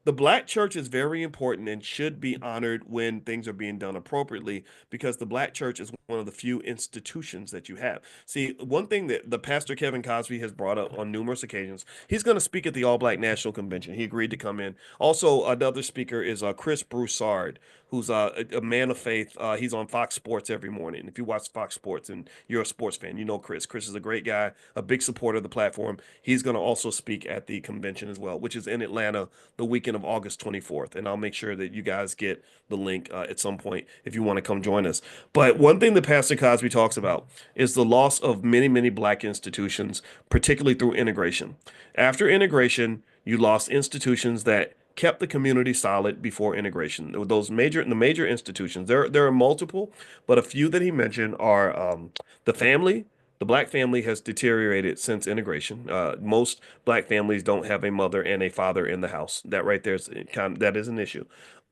The black church is very important and should be honored when things are being done appropriately, because the black church is one of the few institutions that you have. See, one thing that the pastor Kevin Cosby has brought up on numerous occasions, he's going to speak at the All Black National Convention. He agreed to come in. Also, another speaker is Chris Broussard, who's a man of faith. He's on Fox Sports every morning. If you watch Fox Sports and you're a sports fan, you know Chris. Chris is a great guy, a big supporter of the platform. He's going to also speak at the convention as well, which is in Atlanta the weekend of August 24th. And I'll make sure that you guys get the link at some point if you want to come join us. But one thing that Pastor Cosby talks about is the loss of many, many black institutions, particularly through integration. After integration, you lost institutions that kept the community solid before integration. The major institutions. There are multiple, but a few that he mentioned are the family. The black family has deteriorated since integration. Most black families don't have a mother and a father in the house. That right there is that is an issue.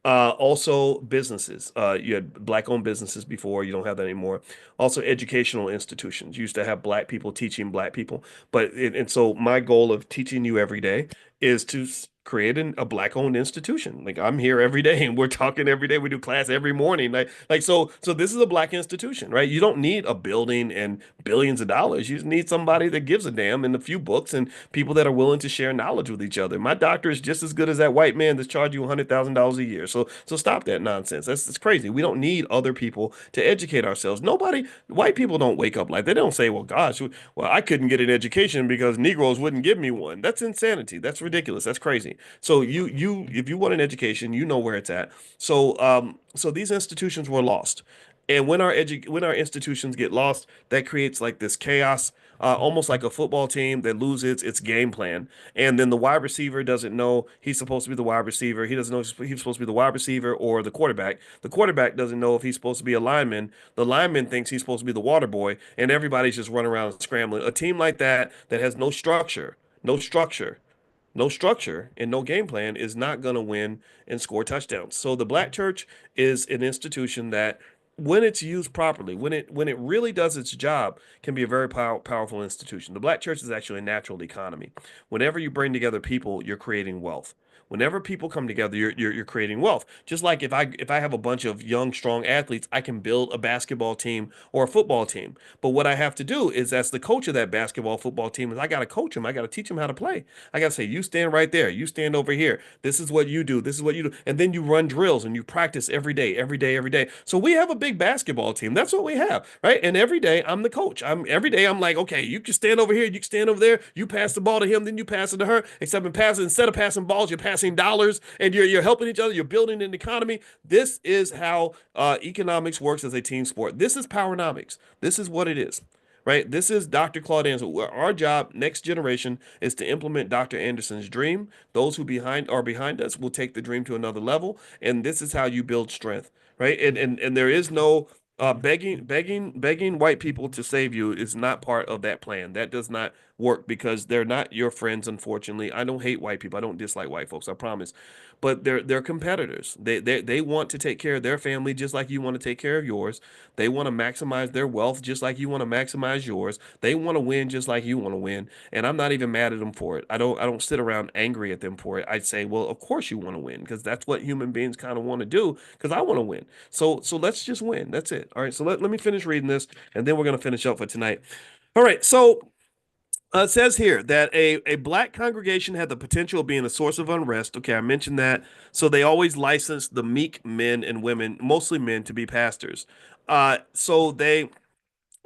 Also, businesses. You had black-owned businesses before. You don't have that anymore. Also, educational institutions. You used to have black people teaching black people. And so my goal of teaching you every day is to create a black-owned institution. Like, I'm here every day and we're talking every day. We do class every morning. So this is a black institution, right? You don't need a building and billions of dollars. You just need somebody that gives a damn and a few books and people that are willing to share knowledge with each other. My doctor is just as good as that white man that's charging you $100,000 a year. So stop that nonsense. That's crazy. We don't need other people to educate ourselves. White people don't wake up like they don't say, well, gosh, well, I couldn't get an education because Negroes wouldn't give me one. That's insanity. That's ridiculous. That's crazy. So if you want an education, you know where it's at. So these institutions were lost. And when our institutions get lost, that creates like this chaos, almost like a football team that loses its game plan. And then the wide receiver doesn't know he's supposed to be the wide receiver. He doesn't know he's supposed to be the wide receiver or the quarterback. The quarterback doesn't know if he's supposed to be a lineman. The lineman thinks he's supposed to be the water boy, and everybody's just running around and scrambling. A team like that has no structure and no game plan is not going to win and score touchdowns. So the black church is an institution that, when it's used properly, when it really does its job, can be a very powerful institution. The black church is actually a natural economy. Whenever you bring together people, you're creating wealth. Whenever people come together, you're creating wealth. Just like if I have a bunch of young, strong athletes, I can build a basketball team or a football team. But what I have to do is, as the coach of that basketball football team, is I got to coach them. I got to teach them how to play. I got to say, you stand right there. You stand over here. This is what you do. This is what you do. And then you run drills and you practice every day, every day, every day. So we have a big basketball team. That's what we have, right? And every day I'm the coach. Every day I'm like, okay, you can stand over here. You can stand over there. You pass the ball to him, then you pass it to her. Except instead of passing balls, you're passing dollars, and you're helping each other. You're building an economy. This is how economics works as a team sport. This is powernomics. This is what it is, right? This is Dr. Claude Anderson. Our job, next generation, is to implement Dr. Anderson's dream. Those who are behind us will take the dream to another level, and this is how you build strength, right? And there is no begging white people to save you is not part of that plan. That does not work because they're not your friends, unfortunately. I don't hate white people. I don't dislike white folks, I promise. But they're competitors. They want to take care of their family just like you want to take care of yours. They want to maximize their wealth just like you want to maximize yours. They want to win just like you want to win. And I'm not even mad at them for it. I don't sit around angry at them for it. I'd say, well, of course you want to win because that's what human beings kind of want to do because I want to win. So let's just win. That's it. All right. So let me finish reading this and then we're gonna finish up for tonight. All right. So it says here that a black congregation had the potential of being a source of unrest. Okay, I mentioned that. So they always licensed the meek men and women, mostly men, to be pastors. So they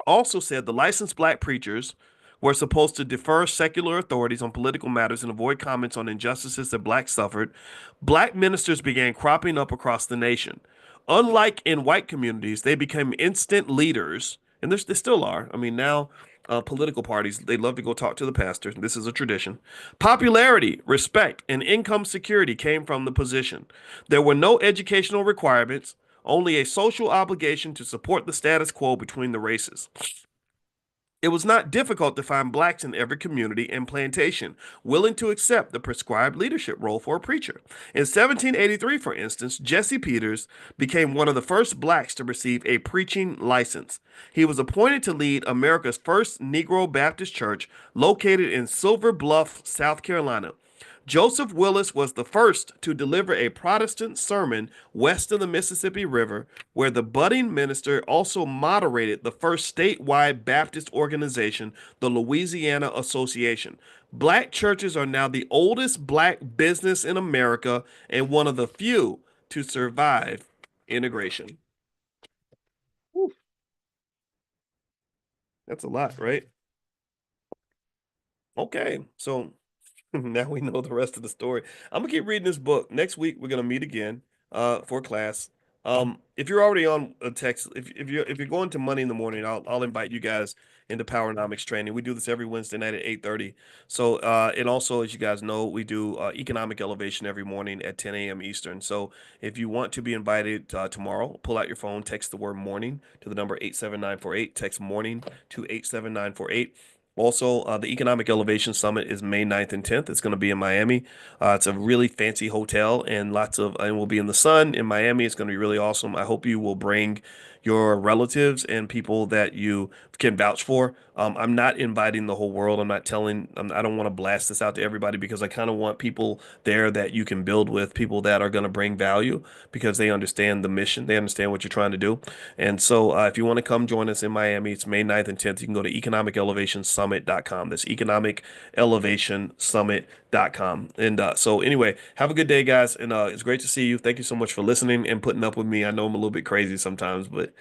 also said the licensed black preachers were supposed to defer secular authorities on political matters and avoid comments on injustices that blacks suffered. Black ministers began cropping up across the nation. Unlike in white communities, they became instant leaders, and they still are. I mean, now political parties, they love to go talk to the pastor. This is a tradition. Popularity, respect, and income security came from the position. There were no educational requirements, only a social obligation to support the status quo between the races. It was not difficult to find blacks in every community and plantation willing to accept the prescribed leadership role for a preacher. In 1783, for instance, Jesse Peters became one of the first blacks to receive a preaching license. He was appointed to lead America's first Negro Baptist church located in Silver Bluff, South Carolina. Joseph Willis was the first to deliver a Protestant sermon west of the Mississippi River, where the budding minister also moderated the first statewide Baptist organization, the Louisiana Association. Black churches are now the oldest black business in America and one of the few to survive integration. Whew, that's a lot, right? Okay, so now we know the rest of the story. I'm gonna keep reading this book. Next week we're gonna meet again for class. If you're already on a text, if you're going to Money in the Morning, I'll invite you guys into Powernomics training. We do this every Wednesday night at 8:30. So and also as you guys know, we do economic elevation every morning at 10 a.m. Eastern. So if you want to be invited tomorrow, pull out your phone, text the word morning to the number 87948, text morning to 87948. Also, the Economic Elevation Summit is May 9th and 10th. It's going to be in Miami. It's a really fancy hotel and and we'll be in the sun in Miami. It's going to be really awesome. I hope you will bring your relatives and people that you can vouch for. I'm not inviting the whole world. I don't want to blast this out to everybody because I kind of want people there that you can build with, people that are going to bring value because they understand the mission. They understand what you're trying to do. And so if you want to come join us in Miami, it's May 9th and 10th. You can go to economicelevationsummit.com. That's economicelevationsummit.com. And so anyway, have a good day, guys. And it's great to see you. Thank you so much for listening and putting up with me. I know I'm a little bit crazy sometimes, but